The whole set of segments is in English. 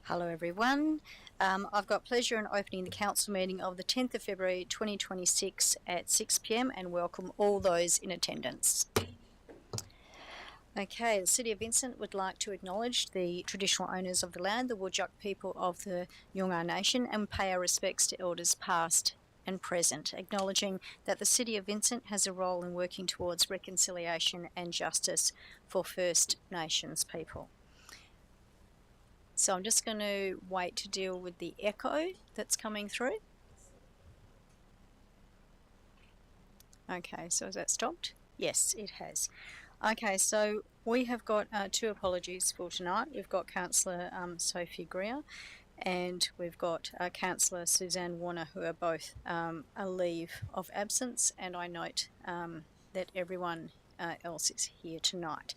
Hello everyone. I've got pleasure in opening the council meeting of the 10th of February 2026 at 6 p.m. and welcome all those in attendance. Okay, the City of Vincent would like to acknowledge the traditional owners of the land, the Whadjuk people of the Noongar Nation, and pay our respects to elders past and present, acknowledging that the City of Vincent has a role in working towards reconciliation and justice for First Nations people. So I'm just going to wait to deal with the echo that's coming through. Okay, so has that stopped? Yes, it has. Okay, so we have got two apologies for tonight. We've got Councillor Sophie Greer and we've got Councillor Suzanne Warner, who are both a leave of absence, and I note that everyone else is here tonight.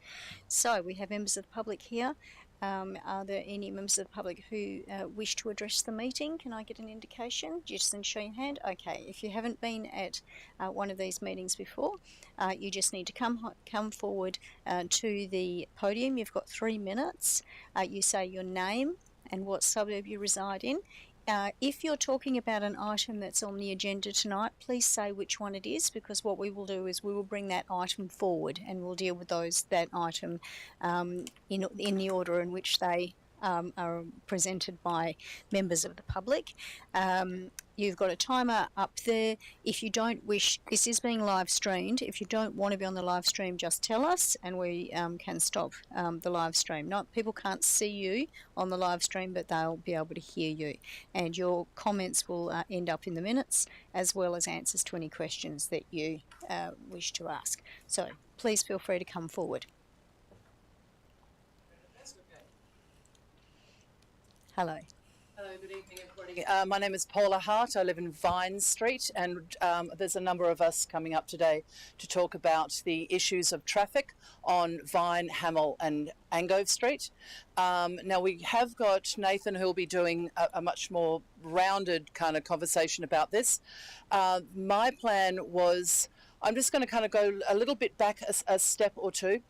So we have members of the public here. Are there any members of the public who wish to address the meeting? Can I get an indication? Just show your hand. Okay, if you haven't been at one of these meetings before, you just need to come forward to the podium. You've got 3 minutes. You say your name and what suburb you reside in. If you're talking about an item that's on the agenda tonight, please say which one it is, because what we will do is we will bring that item forward and we'll deal with that item in the order in which they are presented by members of the public. You've got a timer up there. If you don't wish, this is being live streamed. If you don't want to be on the live stream, just tell us and we can stop the live stream. People can't see you on the live stream, but they'll be able to hear you. And your comments will end up in the minutes, as well as answers to any questions that you wish to ask. So please feel free to come forward. Hello. Hello, good evening everybody. My name is Paula Hart. I live in Vine Street, and there's a number of us coming up today to talk about the issues of traffic on Vine, Hamel and Angove Street. Now we have got Nathan, who will be doing a much more rounded kind of conversation about this. My plan was, I'm just going to kind of go a little bit back a step or two.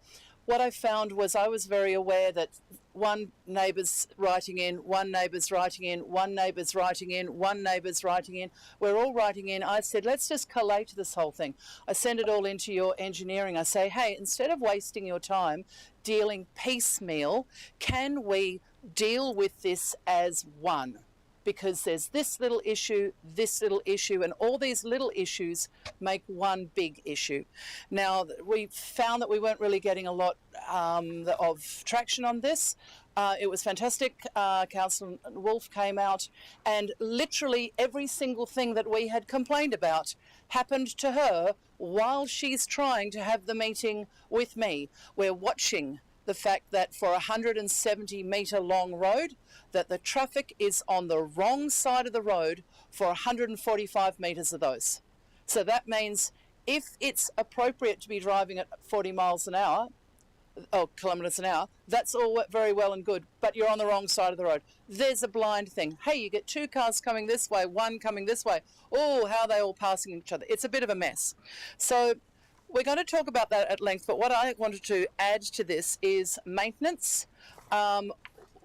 What I found was I was very aware that one neighbour's writing in, one neighbour's writing in, one neighbour's writing in, one neighbour's writing in. We're all writing in. I said, let's just collate this whole thing. I send it all into your engineering. I say, hey, instead of wasting your time dealing piecemeal, can we deal with this as one? Because there's this little issue, and all these little issues make one big issue. Now, we found that we weren't really getting a lot of traction on this. It was fantastic. Councillor Wolf came out, and literally every single thing that we had complained about happened to her while she's trying to have the meeting with me. We're watching the fact that for a 170 metre long road, that the traffic is on the wrong side of the road for 145 metres of those. So that means if it's appropriate to be driving at 40 miles an hour, or kilometres an hour, that's all very well and good, but you're on the wrong side of the road. There's a blind thing. Hey, you get 2 cars coming this way, 1 coming this way. Oh, how are they all passing each other? It's a bit of a mess. So we're going to talk about that at length, but what I wanted to add to this is maintenance.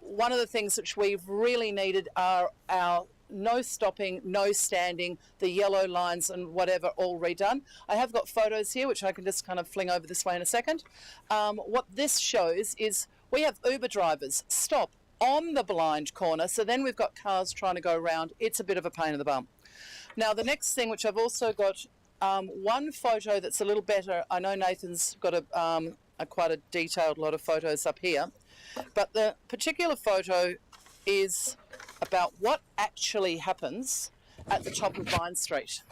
One of the things which we've really needed are our no stopping, no standing, the yellow lines and whatever all redone. I have got photos here which I can just kind of fling over this way in a second. What this shows is we have Uber drivers stop on the blind corner, so then we've got cars trying to go around. It's a bit of a pain in the bum. Now the next thing, which I've also got one photo that's a little better. I know Nathan's got quite a detailed lot of photos up here, but the particular photo is about what actually happens at the top of Vine Street.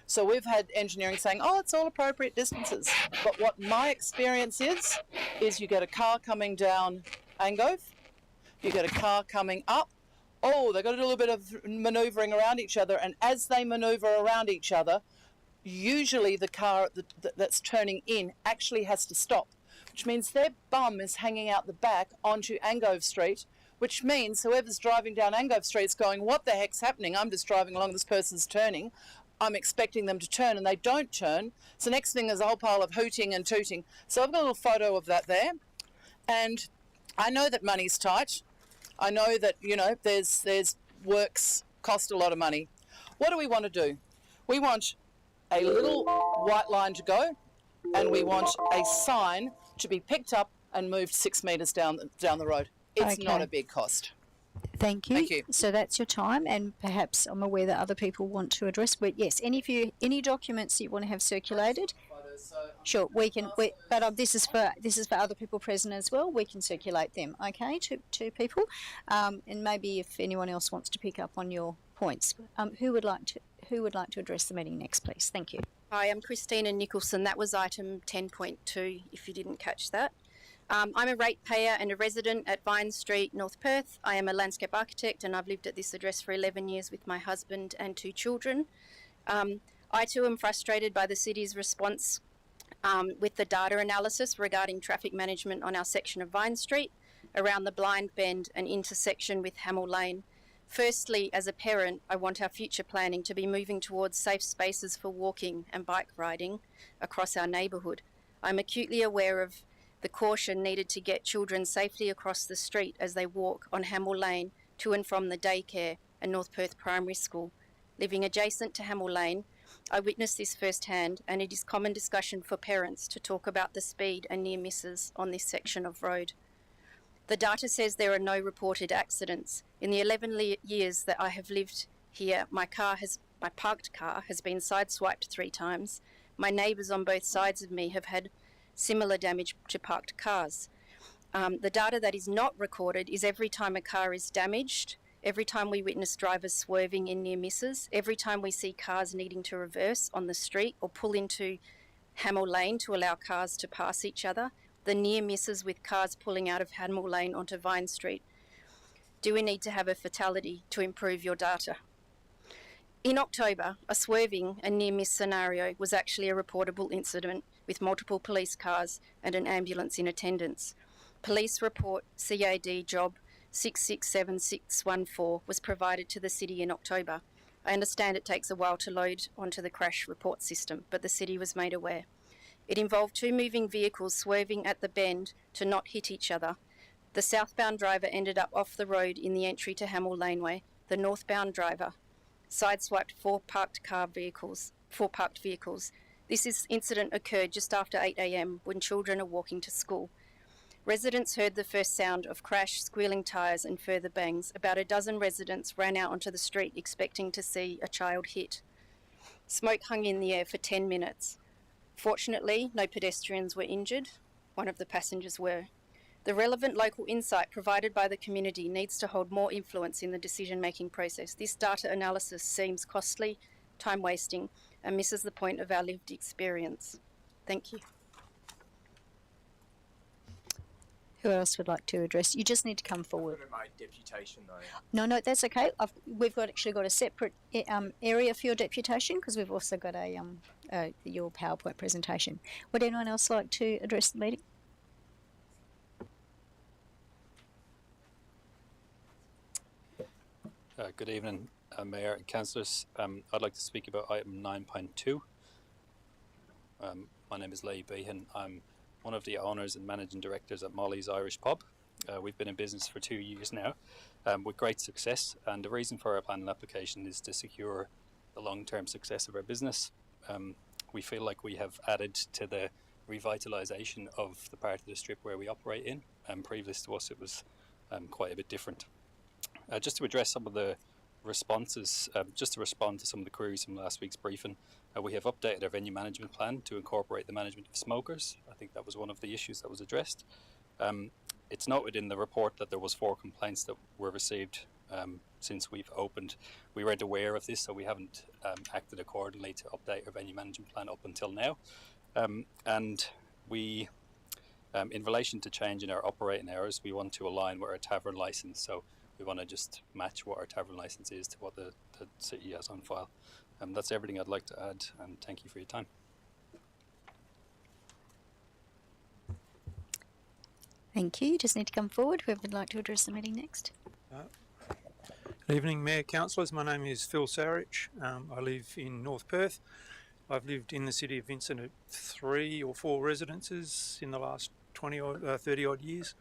So we've had engineering saying, oh, it's all appropriate distances. But what my experience is you get a car coming down Angove, you get a car coming up, oh, they've got to do a little bit of manoeuvring around each other, and as they manoeuvre around each other, usually the car that's turning in actually has to stop, which means their bum is hanging out the back onto Angove Street, which means whoever's driving down Angove Street is going, what the heck's happening? I'm just driving along, this person's turning. I'm expecting them to turn and they don't turn. So next thing is a whole pile of hooting and tooting. So I've got a little photo of that there. And I know that money's tight. I know that, you know, there's works cost a lot of money. What do we want to do? We want a little white line to go, and we want a sign to be picked up and moved 6 metres down the road. It's Okay. not a big cost. Thank you. Thank you. So that's your time, and perhaps I'm aware that other people want to address. But yes, any documents that you want to have circulated, sure, we can. But this is for other people present as well. We can circulate them, okay, to people, and maybe if anyone else wants to pick up on your points, who would like to address the meeting next, please? Thank you. Hi, I'm Christina Nicholson. That was item 10.2, if you didn't catch that. I'm a ratepayer and a resident at Vine Street, North Perth. I am a landscape architect and I've lived at this address for 11 years with my husband and 2 children. I too am frustrated by the city's response with the data analysis regarding traffic management on our section of Vine Street, around the Blind Bend and intersection with Hamel Lane. Firstly, as a parent, I want our future planning to be moving towards safe spaces for walking and bike riding across our neighbourhood. I'm acutely aware of the caution needed to get children safely across the street as they walk on Hamel Lane to and from the daycare and North Perth Primary School. Living adjacent to Hamel Lane, I witnessed this firsthand, and it is common discussion for parents to talk about the speed and near misses on this section of road. The data says there are no reported accidents. In the 11 years that I have lived here, my parked car has been sideswiped 3 times. My neighbours on both sides of me have had similar damage to parked cars. The data that is not recorded is every time a car is damaged, every time we witness drivers swerving in near misses, every time we see cars needing to reverse on the street or pull into Hamel Lane to allow cars to pass each other, the near misses with cars pulling out of Hamel Lane onto Vine Street. Do we need to have a fatality to improve your data? In October, a swerving and near miss scenario was actually a reportable incident with multiple police cars and an ambulance in attendance. Police report CAD job 667614 was provided to the city in October. I understand it takes a while to load onto the crash report system, but the city was made aware. It involved 2 moving vehicles swerving at the bend to not hit each other. The southbound driver ended up off the road in the entry to Hamel Laneway. The northbound driver sideswiped 4 parked vehicles. This incident occurred just after 8 a.m. when children are walking to school. Residents heard the first sound of crash, squealing tyres and further bangs. About a dozen residents ran out onto the street expecting to see a child hit. Smoke hung in the air for 10 minutes. Fortunately, no pedestrians were injured. One of the passengers were. The relevant local insight provided by the community needs to hold more influence in the decision-making process. This data analysis seems costly, time-wasting, and misses the point of our lived experience. Thank you. Who else would like to address? You just need to come forward. My deputation though. No, that's okay. We've actually got a separate area for your deputation because we've also got your PowerPoint presentation. Would anyone else like to address the meeting? Good evening, Mayor and Councillors. I'd like to speak about item 9.2. My name is Leigh Behan. I'm one of the owners and managing directors at Molly's Irish Pub. We've been in business for 2 years now with great success, and the reason for our planning application is to secure the long-term success of our business. We feel like we have added to the revitalisation of the part of the strip where we operate in, and previous to us it was quite a bit different. Just to address some of the responses, just to respond to some of the queries from last week's briefing, we have updated our venue management plan to incorporate the management of smokers. I think that was one of the issues that was addressed. It's noted in the report that there was 4 complaints that were received since we've opened. We weren't aware of this, so we haven't acted accordingly to update our venue management plan up until now. And we, in relation to changing our operating hours, we want to align with our tavern licence. So we want to just match what our tavern licence is to what the city has on file. That's everything I'd like to add, and thank you for your time. Thank you. You just need to come forward. Whoever would like to address the meeting next. Good evening, Mayor, Councillors. My name is Phil Sarich. I live in North Perth. I've lived in the city of Vincent at 3 or 4 residences in the last 30 odd years.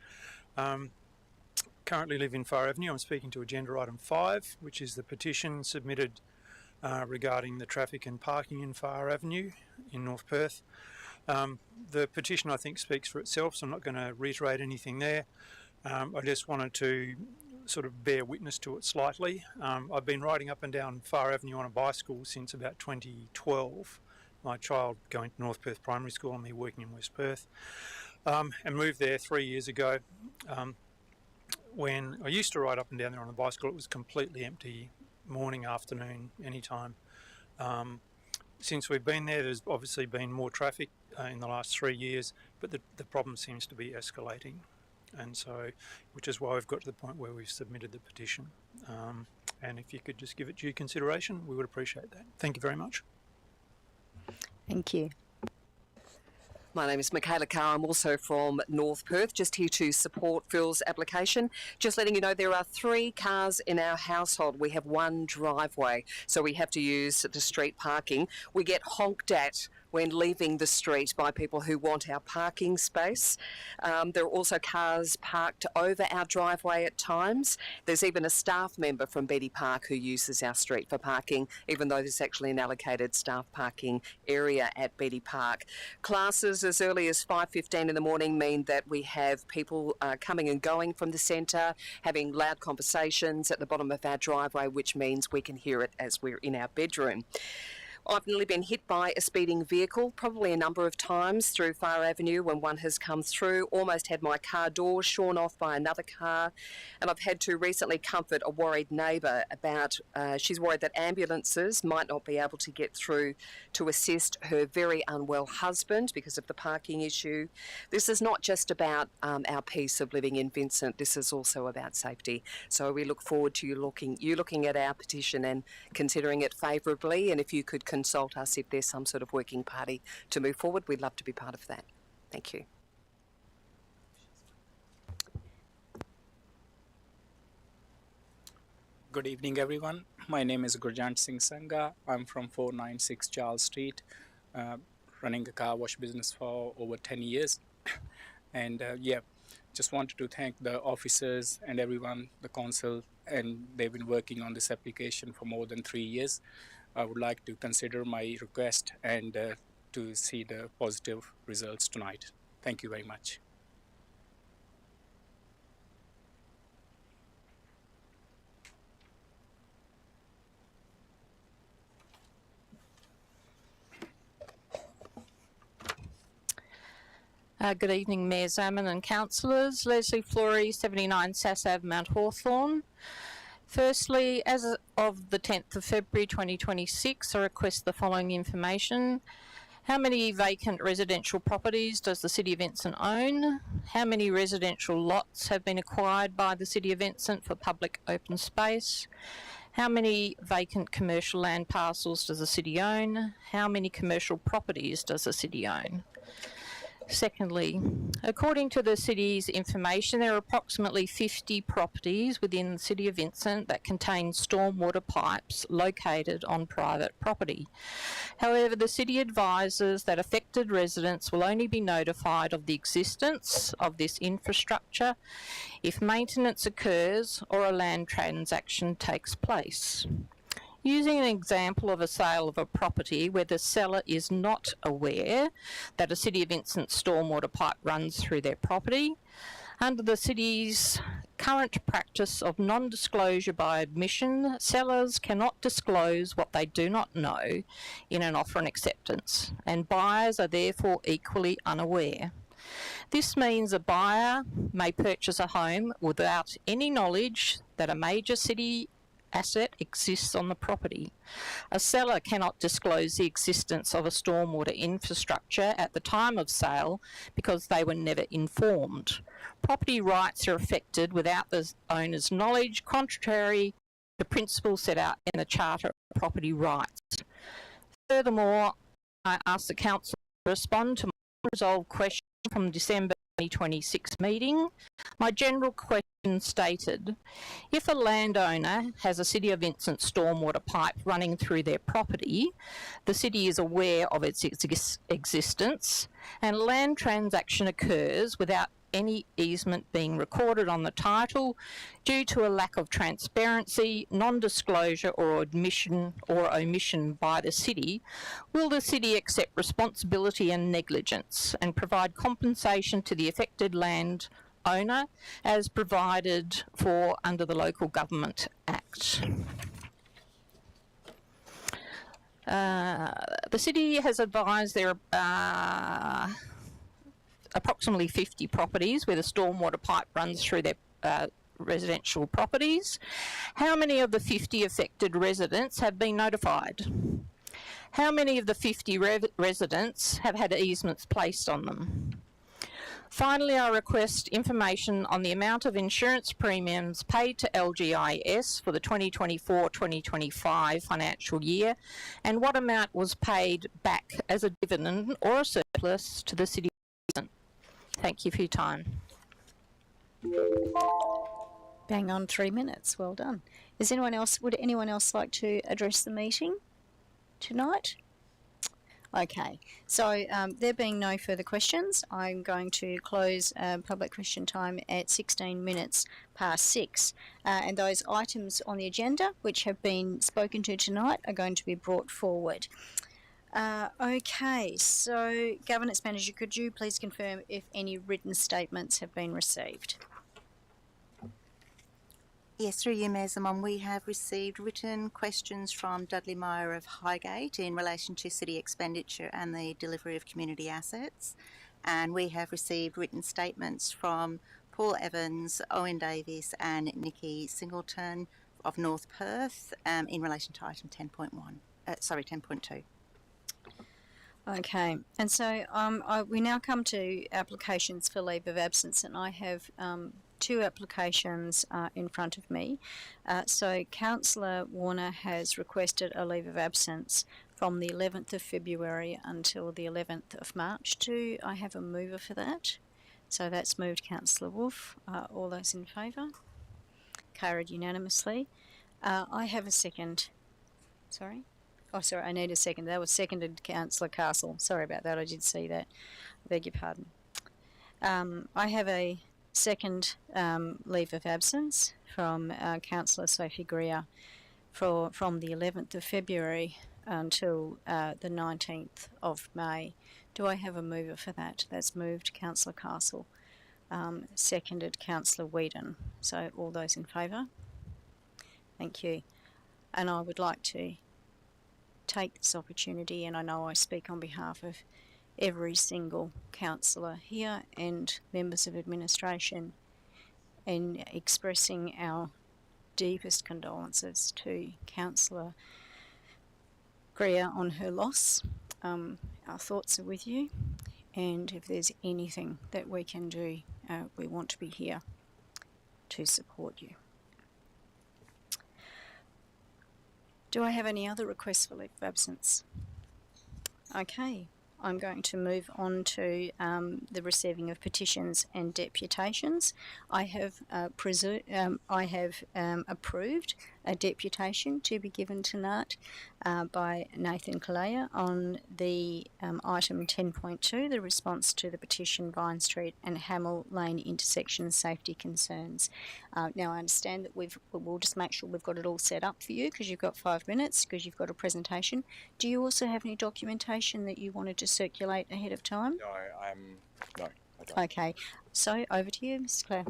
currently live in Far Avenue. I'm speaking to agenda item 5, which is the petition submitted regarding the traffic and parking in Far Avenue in North Perth. The petition, I think, speaks for itself, so I'm not going to reiterate anything there. I just wanted to sort of bear witness to it slightly. I've been riding up and down Far Avenue on a bicycle since about 2012. My child going to North Perth Primary School and me working in West Perth, and moved there 3 years ago. When I used to ride up and down there on a bicycle, it was completely empty, morning, afternoon, anytime. Since we've been there, there's obviously been more traffic in the last 3 years, but the problem seems to be escalating. And so, which is why we've got to the point where we've submitted the petition. And if you could just give it due consideration, we would appreciate that. Thank you very much. Thank you. My name is Michaela Carr. I'm also from North Perth, just here to support Phil's application. Just letting you know there are 3 cars in our household. We have 1 driveway, so we have to use the street parking. We get honked at when leaving the street by people who want our parking space. There are also cars parked over our driveway at times. There's even a staff member from Betty Park who uses our street for parking, even though there's actually an allocated staff parking area at Betty Park. Classes as early as 5:15 in the morning mean that we have people coming and going from the centre, having loud conversations at the bottom of our driveway, which means we can hear it as we're in our bedroom. I've nearly been hit by a speeding vehicle, probably a number of times through Far Avenue when one has come through, almost had my car door shorn off by another car, and I've had to recently comfort a worried neighbour about, she's worried that ambulances might not be able to get through to assist her very unwell husband because of the parking issue. This is not just about our peace of living in Vincent, this is also about safety. So we look forward to you looking at our petition and considering it favourably, and if you could consult us if there's some sort of working party to move forward, we'd love to be part of that. Thank you. Good evening, everyone. My name is Gurjant Singh Sangha. I'm from 496 Charles Street, running a car wash business for over 10 years. And just wanted to thank the officers and everyone, the council, and they've been working on this application for more than 3 years. I would like to consider my request and to see the positive results tonight. Thank you very much. Good evening, Mayor Zaman and councillors. Leslie Fleury, 79 Sass Ave, Mount Hawthorn. Firstly, as of the 10th of February 2026, I request the following information. How many vacant residential properties does the City of Vincent own? How many residential lots have been acquired by the City of Vincent for public open space? How many vacant commercial land parcels does the City own? How many commercial properties does the City own? Secondly, according to the City's information, there are approximately 50 properties within the City of Vincent that contain stormwater pipes located on private property. However, the City advises that affected residents will only be notified of the existence of this infrastructure if maintenance occurs or a land transaction takes place. Using an example of a sale of a property where the seller is not aware that a City of Vincent stormwater pipe runs through their property, under the City's current practice of non-disclosure by admission, sellers cannot disclose what they do not know in an offer and acceptance, and buyers are therefore equally unaware. This means a buyer may purchase a home without any knowledge that a major city asset exists on the property. A seller cannot disclose the existence of a stormwater infrastructure at the time of sale because they were never informed. Property rights are affected without the owner's knowledge, contrary to principles set out in the Charter of Property Rights. Furthermore, I ask the Council to respond to my unresolved question from December 2026 meeting. My general question stated, if a landowner has a City of Vincent stormwater pipe running through their property, the City is aware of its existence, and a land transaction occurs without any easement being recorded on the title due to a lack of transparency, non-disclosure or omission by the city, will the city accept responsibility and negligence and provide compensation to the affected land owner as provided for under the Local Government Act? The city has advised there are approximately 50 properties where the stormwater pipe runs through their residential properties. How many of the 50 affected residents have been notified? How many of the 50 residents have had easements placed on them? Finally, I request information on the amount of insurance premiums paid to LGIS for the 2024-2025 financial year and what amount was paid back as a dividend or a surplus to the city. Thank you for your time. Bang on 3 minutes. Well done. Would anyone else like to address the meeting tonight? Okay, so there being no further questions, I'm going to close public question time at 16 minutes past 6. And those items on the agenda which have been spoken to tonight are going to be brought forward. Okay, so Governance Manager, could you please confirm if any written statements have been received? Yes, through you, Mayor Zaman, we have received written questions from Dudley Meyer of Highgate in relation to city expenditure and the delivery of community assets. And we have received written statements from Paul Evans, Owen Davis and Nikki Singleton of North Perth in relation to item 10.2. Okay, and so we now come to applications for leave of absence, and I have two applications in front of me. So Councillor Warner has requested a leave of absence from the 11th of February until the 11th of March. Do I have a mover for that? So that's moved Councillor Wolfe. All those in favour? Carried unanimously. I have a second. Sorry? Oh, sorry, I need a second. That was seconded Councillor Castle. Sorry about that, I did see that. I beg your pardon. I have a second leave of absence from Councillor Sophie Greer from the 11th of February until the 19th of May. Do I have a mover for that? That's moved Councillor Castle, seconded Councillor Whedon. So all those in favour? Thank you. And I would like to take this opportunity, and I know I speak on behalf of every single councillor here and members of administration, in expressing our deepest condolences to Councillor Greer on her loss. Our thoughts are with you, and if there's anything that we can do, we want to be here to support you. Do I have any other requests for leave of absence? Okay, I'm going to move on to the receiving of petitions and deputations. I have approved a deputation to be given tonight by Nathan Kalea on the item 10.2, the response to the petition Vine Street and Hamel Lane intersection safety concerns. Now I understand that we'll just make sure we've got it all set up for you because you've got 5 minutes, because you've got a presentation. Do you also have any documentation that you wanted to circulate ahead of time? No, I don't. Okay, so over to you, Ms. Clare.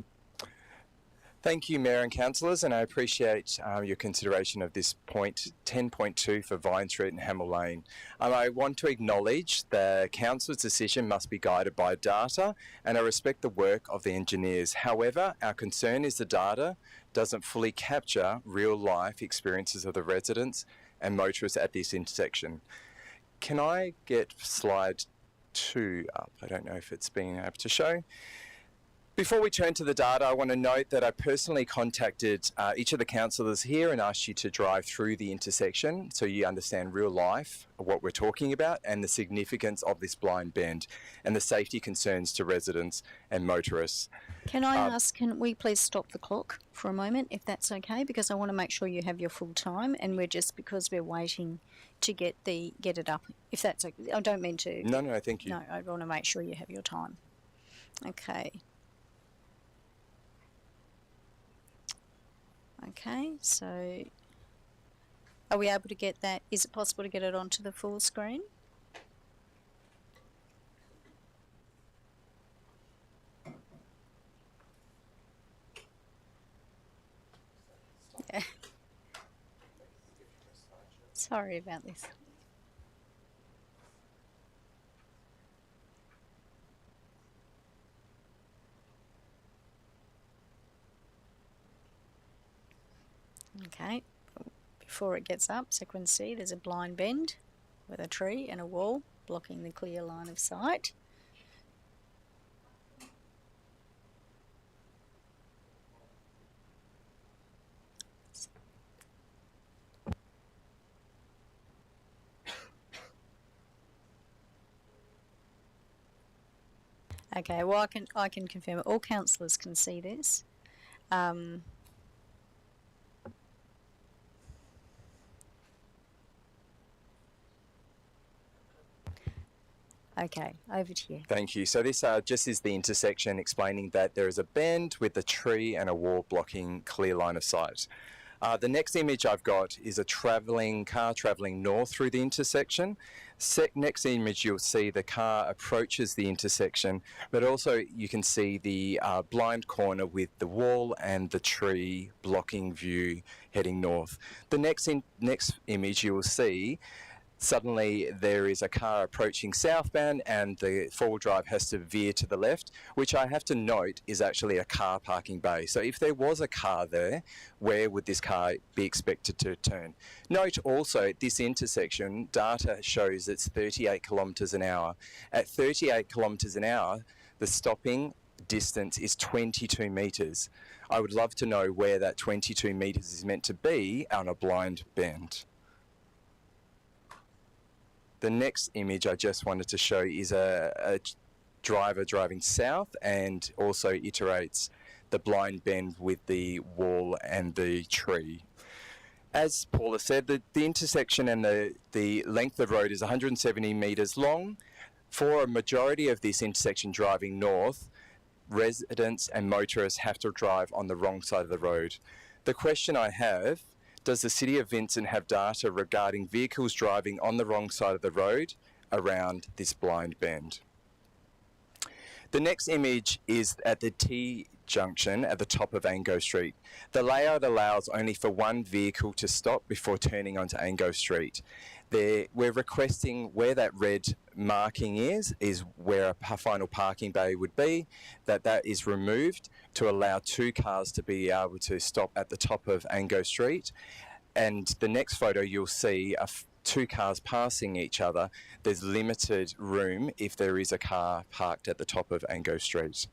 Thank you, Mayor and Councillors, and I appreciate your consideration of this point 10.2 for Vine Street and Hamel Lane. I want to acknowledge the Council's decision must be guided by data, and I respect the work of the engineers. However, our concern is the data doesn't fully capture real-life experiences of the residents and motorists at this intersection. Can I get slide 2 up? I don't know if it's being able to show. Before we turn to the data, I want to note that I personally contacted each of the councillors here and asked you to drive through the intersection so you understand real life, what we're talking about, and the significance of this blind bend and the safety concerns to residents and motorists. Can I ask, can we please stop the clock for a moment, if that's okay? Because I want to make sure you have your full time, and because we're waiting to get it up, if that's okay. I don't mean to. No, thank you. No, I want to make sure you have your time. Okay. Okay, so are we able to get that? Is it possible to get it onto the full screen? Yeah. Sorry about this. Okay, before it gets up, so you can see there's a blind bend with a tree and a wall blocking the clear line of sight. Okay, well I can confirm it. All councillors can see this. Okay, over to you. Thank you. So this just is the intersection explaining that there is a bend with a tree and a wall blocking clear line of sight. The next image I've got is a car travelling north through the intersection. Next image you'll see the car approaches the intersection, but also you can see the blind corner with the wall and the tree blocking view heading north. The next image you will see, suddenly there is a car approaching southbound and the four-wheel drive has to veer to the left, which I have to note is actually a car parking bay. So if there was a car there, where would this car be expected to turn? Note also at this intersection, data shows it's 38 kilometres an hour. At 38 kilometres an hour, the stopping distance is 22 metres. I would love to know where that 22 metres is meant to be on a blind bend. The next image I just wanted to show is a driver driving south and also iterates the blind bend with the wall and the tree. As Paula said, the intersection and the length of road is 170 metres long. For a majority of this intersection driving north, residents and motorists have to drive on the wrong side of the road. The question I have: does the City of Vincent have data regarding vehicles driving on the wrong side of the road around this blind bend? The next image is at the T-junction at the top of Ango Street. The layout allows only for one vehicle to stop before turning onto Ango Street. We're requesting where that red marking is where a final parking bay would be, that is removed to allow two cars to be able to stop at the top of Ango Street. And the next photo you'll see two cars passing each other. There's limited room if there is a car parked at the top of Ango Street.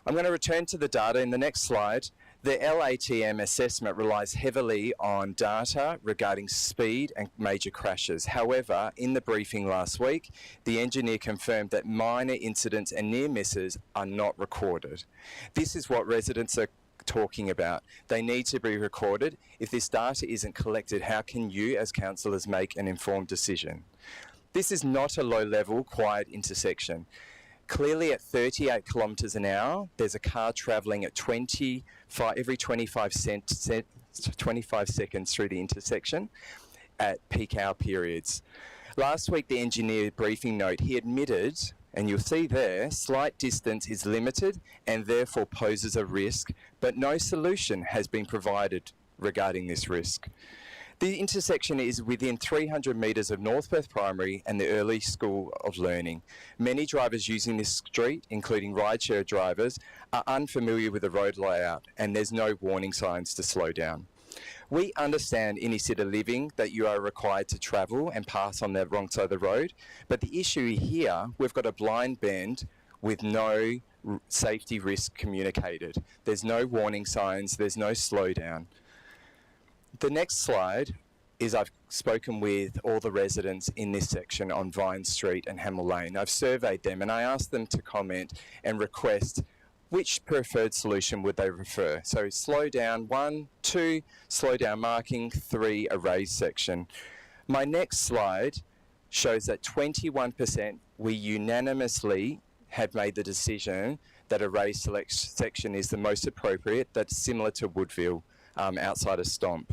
I'm going to return to the data in the next slide. The LATM assessment relies heavily on data regarding speed and major crashes. However, in the briefing last week, the engineer confirmed that minor incidents and near misses are not recorded. This is what residents are talking about. They need to be recorded. If this data isn't collected, how can you as councillors make an informed decision? This is not a low-level, quiet intersection. Clearly at 38 kilometres an hour, there's a car travelling at every 25 seconds through the intersection at peak hour periods. Last week, the engineer briefing note, he admitted, and you'll see there, slight distance is limited and therefore poses a risk, but no solution has been provided regarding this risk. The intersection is within 300 metres of North Perth Primary and the Early School of Learning. Many drivers using this street, including rideshare drivers, are unfamiliar with the road layout and there's no warning signs to slow down. We understand in city living that you are required to travel and pass on the wrong side of the road, but the issue here, we've got a blind bend with no safety risk communicated. There's no warning signs, there's no slowdown. The next slide is I've spoken with all the residents in this section on Vine Street and Hamel Lane. I've surveyed them and I asked them to comment and request which preferred solution would they prefer. So slow down 1, 2, slow down marking, 3, a raised section. My next slide shows that 21% we unanimously have made the decision that a raised section is the most appropriate. That's similar to Woodville. outside of Stomp.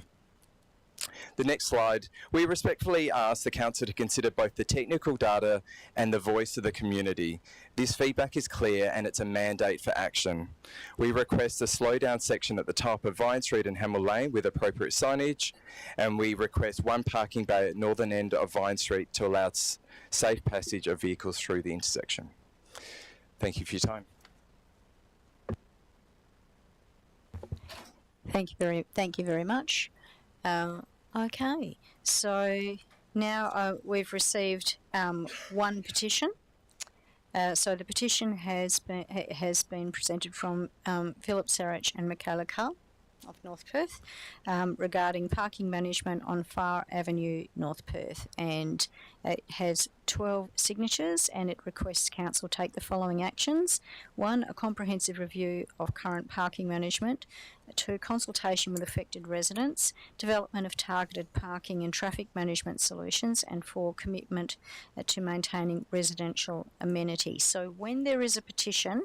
The next slide, we respectfully ask the Council to consider both the technical data and the voice of the community. This feedback is clear and it's a mandate for action. We request a slow down section at the top of Vine Street and Hamill Lane with appropriate signage, and we request one parking bay at northern end of Vine Street to allow safe passage of vehicles through the intersection. Thank you for your time. Thank you very much. Okay, so now we've received one petition. So the petition has been presented from Philip Sarich and Michaela Carr of North Perth regarding parking management on Far Avenue, North Perth, and it has 12 signatures, and it requests Council take the following actions. 1, a comprehensive review of current parking management. 2, consultation with affected residents, development of targeted parking and traffic management solutions, and 4, commitment to maintaining residential amenities. So when there is a petition,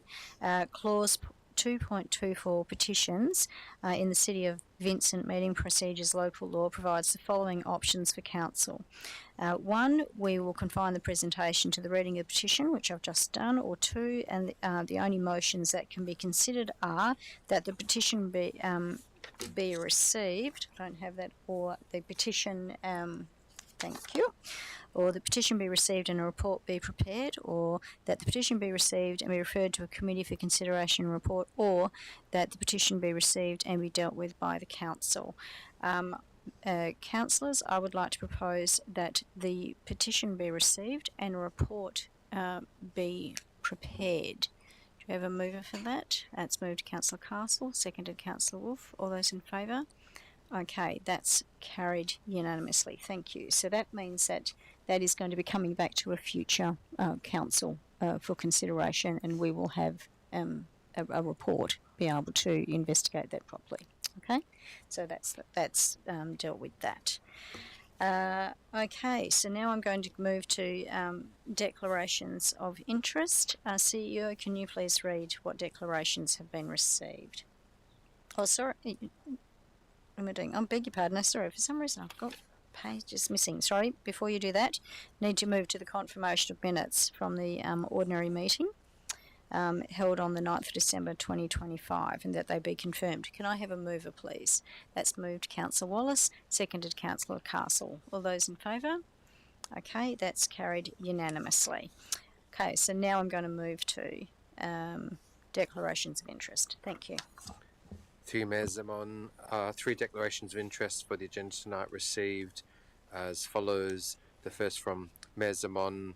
clause 2.24 petitions in the City of Vincent Meeting Procedures Local Law provides the following options for Council. 1, we will confine the presentation to the reading of the petition, which I've just done, or 2, and the only motions that can be considered are that the petition be received. I don't have that, or the petition, thank you. Or the petition be received and a report be prepared, or that the petition be received and be referred to a committee for consideration and report, or that the petition be received and be dealt with by the Council. Councillors, I would like to propose that the petition be received and a report be prepared. Do we have a mover for that? It's moved Councillor Castle, seconded Councillor Wolfe. All those in favour? Okay, that's carried unanimously. Thank you. So that means that that is going to be coming back to a future council for consideration, and we will have a report, be able to investigate that properly. Okay, so that's dealt with that. Okay, so now I'm going to move to declarations of interest. CEO, can you please read what declarations have been received? Oh, sorry. What am I doing? I beg your pardon. Sorry, for some reason I've got pages missing. Sorry, before you do that, need to move to the confirmation of minutes from the ordinary meeting held on the 9th of December 2025, and that they be confirmed. Can I have a mover, please? That's moved Councillor Wallace, seconded Councillor Castle. All those in favour? Okay, that's carried unanimously. Okay, so now I'm going to move to declarations of interest. Thank you. Through Mayor Zaman, 3 declarations of interest for the agenda tonight received as follows. The first from Mayor Zaman,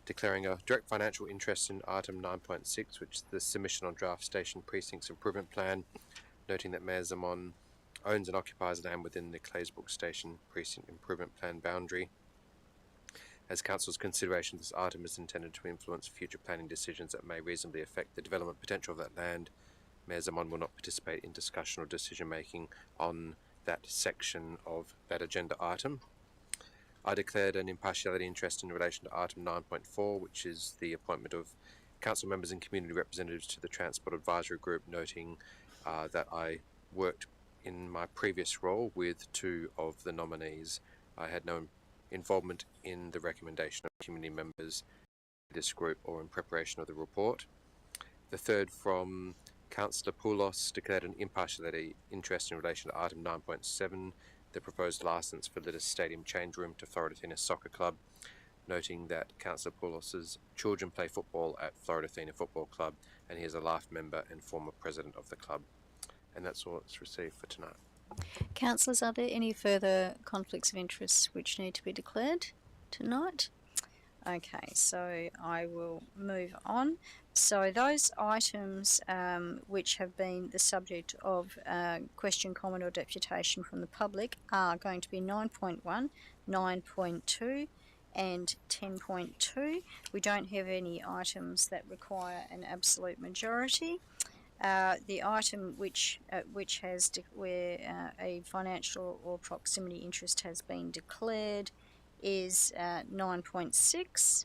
declaring a direct financial interest in item 9.6, which is the submission on draft station precincts improvement plan, noting that Mayor Zaman owns and occupies land within the Claysbrook Station precinct improvement plan boundary. As Council's consideration, this item is intended to influence future planning decisions that may reasonably affect the development potential of that land. Mayor Zaman will not participate in discussion or decision making on that section of that agenda item. I declared an impartiality interest in relation to item 9.4, which is the appointment of council members and community representatives to the Transport Advisory Group, noting that I worked in my previous role with 2 of the nominees. I had no involvement in the recommendation of community members of this group or in preparation of the report. The third from Councillor Poulos, declared an impartiality interest in relation to item 9.7, the proposed licence for Littus Stadium change room to Floreathena Soccer Club, noting that Councillor Poulos's children play football at Floreathena Football Club, and he is a life member and former president of the club. And that's all it's received for tonight. Councillors, are there any further conflicts of interest which need to be declared tonight? Okay, so I will move on. So those items which have been the subject of question, comment or deputation from the public are going to be 9.1, 9.2 and 10.2. We don't have any items that require an absolute majority. The item which has where a financial or proximity interest has been declared is 9.6.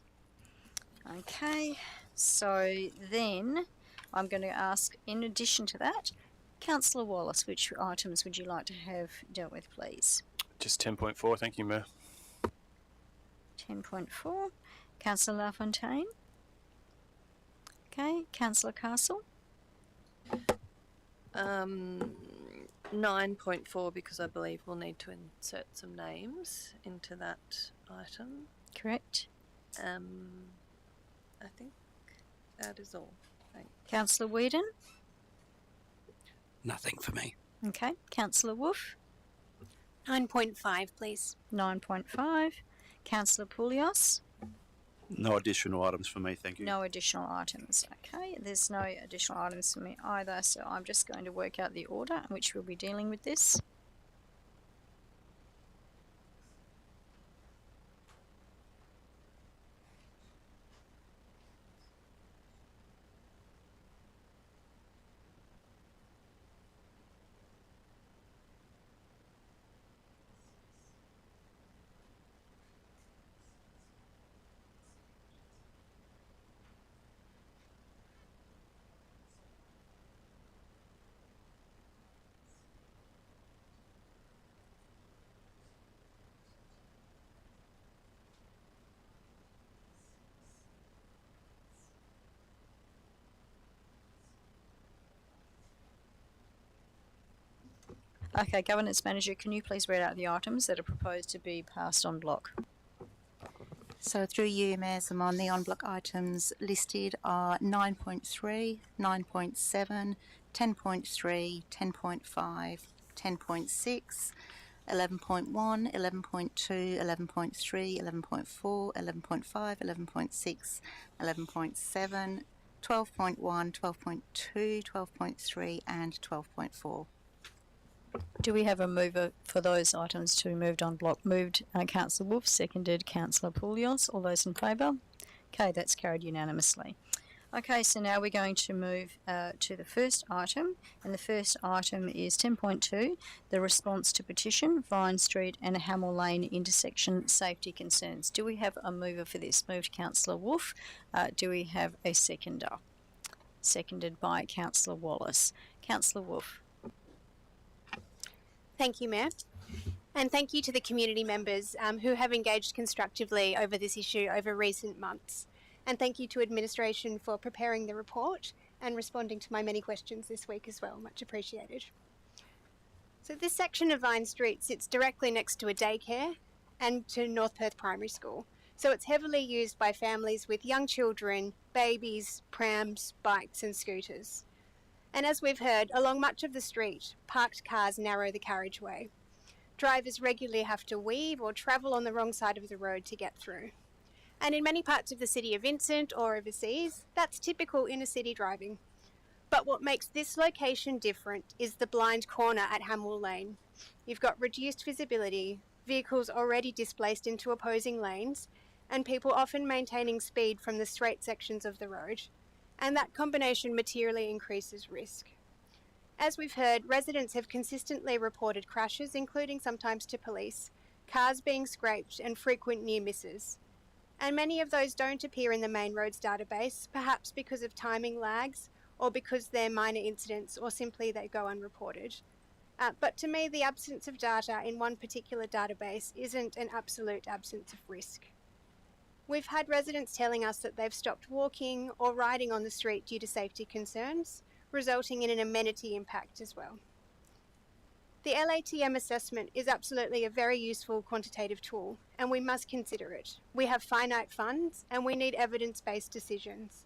Okay, so then I'm going to ask, in addition to that, Councillor Wallace, which items would you like to have dealt with, please? Just 10.4, thank you, Mayor. 10.4. Councillor LaFontaine. Okay, Councillor Castle. 9.4, because I believe we'll need to insert some names into that item. Correct. I think that is all. Thanks. Councillor Whedon. Nothing for me. Okay, Councillor Wolf. 9.5, please. 9.5. Councillor Poulios. No additional items for me, thank you. No additional items. Okay, there's no additional items for me either, so I'm just going to work out the order in which we'll be dealing with this. Okay, Governance Manager, can you please read out the items that are proposed to be passed on block? So through you, Mayor Zaman, the on-block items listed are 9.3, 9.7, 10.3, 10.5, 10.6, 11.1, 11.2, 11.3, 11.4, 11.5, 11.6, 11.7, 12.1, 12.2, 12.3 and 12.4. Do we have a mover for those items to be moved on block? Moved Councillor Wolf, seconded Councillor Poulios. All those in favour? Okay, that's carried unanimously. Okay, so now we're going to move to the first item, and the first item is 10.2, the response to petition, Vine Street and Hamel Lane intersection safety concerns. Do we have a mover for this? Moved Councillor Wolf. Do we have a seconder? Seconded by Councillor Wallace. Councillor Wolf. Thank you, Mayor. And thank you to the community members who have engaged constructively over this issue over recent months. And thank you to administration for preparing the report and responding to my many questions this week as well. Much appreciated. So this section of Vine Street sits directly next to a daycare and to North Perth Primary School. So it's heavily used by families with young children, babies, prams, bikes and scooters. And as we've heard, along much of the street, parked cars narrow the carriageway. Drivers regularly have to weave or travel on the wrong side of the road to get through. And in many parts of the city of Vincent or overseas, that's typical inner city driving. But what makes this location different is the blind corner at Hamel Lane. You've got reduced visibility, vehicles already displaced into opposing lanes, and people often maintaining speed from the straight sections of the road. And that combination materially increases risk. As we've heard, residents have consistently reported crashes, including sometimes to police, cars being scraped and frequent near misses. And many of those don't appear in the main roads database, perhaps because of timing lags or because they're minor incidents or simply they go unreported. But to me, the absence of data in one particular database isn't an absolute absence of risk. We've had residents telling us that they've stopped walking or riding on the street due to safety concerns, resulting in an amenity impact as well. The LATM assessment is absolutely a very useful quantitative tool, and we must consider it. We have finite funds, and we need evidence-based decisions.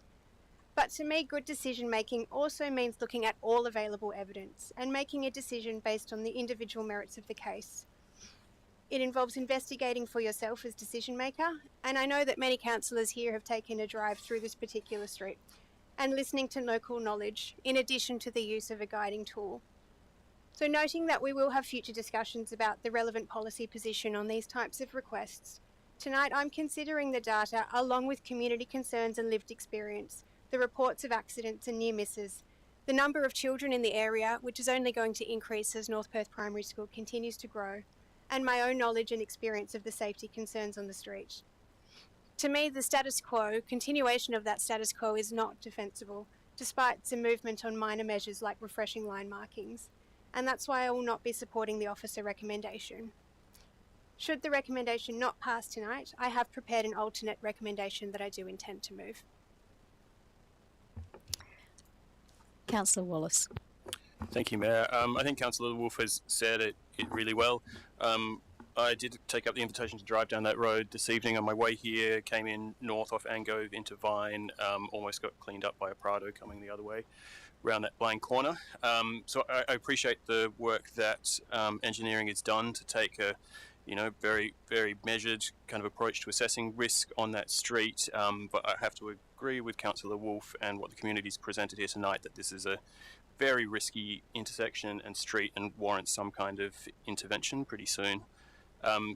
But to me, good decision-making also means looking at all available evidence and making a decision based on the individual merits of the case. It involves investigating for yourself as decision maker, and I know that many councillors here have taken a drive through this particular street and listening to local knowledge in addition to the use of a guiding tool. So noting that we will have future discussions about the relevant policy position on these types of requests, tonight I'm considering the data along with community concerns and lived experience, the reports of accidents and near misses, the number of children in the area, which is only going to increase as North Perth Primary School continues to grow, and my own knowledge and experience of the safety concerns on the street. To me, the status quo, continuation of that status quo is not defensible. despite some movement on minor measures like refreshing line markings, and that's why I will not be supporting the officer recommendation. Should the recommendation not pass tonight, I have prepared an alternate recommendation that I do intend to move. Councillor Wallace. Thank you, Mayor. I think Councillor Wolf has said it really well. I did take up the invitation to drive down that road this evening on my way here, came in north off Angove into Vine, almost got cleaned up by a Prado coming the other way around that blind corner. So I appreciate the work that engineering has done to take a very, very measured kind of approach to assessing risk on that street. But I have to agree with Councillor Wolf and what the community's presented here tonight, that this is a very risky intersection and street and warrants some kind of intervention pretty soon.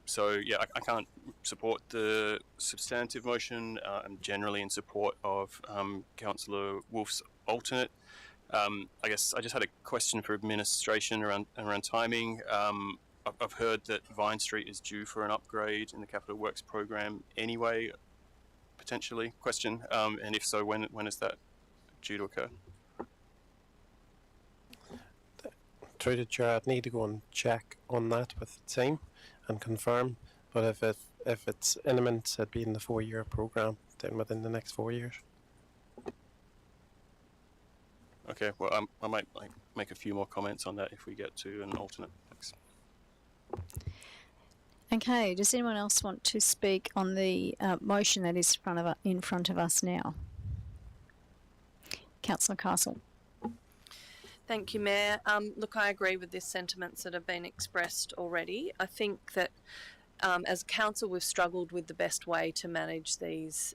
So yeah, I can't support the substantive motion. I'm generally in support of Councillor Wolf's alternate. I guess I just had a question for administration around timing. I've heard that Vine Street is due for an upgrade in the Capital Works program anyway, potentially. Question, and if so, when is that due to occur? Through the chair, I'd need to go and check on that with the team and confirm. But if it's imminent, it'd be in the 4-year program, then within the next 4 years. Okay, well, I might make a few more comments on that if we get to an alternate. Thanks. Okay, does anyone else want to speak on the motion that is in front of us now? Councillor Castle. Thank you, Mayor. Look, I agree with the sentiments that have been expressed already. I think that as council, we've struggled with the best way to manage these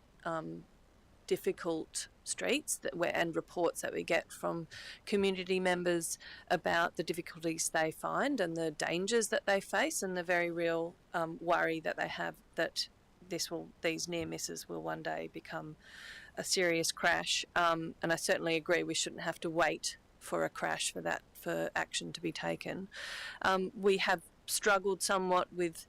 difficult streets and reports that we get from community members about the difficulties they find and the dangers that they face and the very real worry that they have that these near misses will one day become a serious crash. And I certainly agree we shouldn't have to wait for a crash for action to be taken. We have struggled somewhat with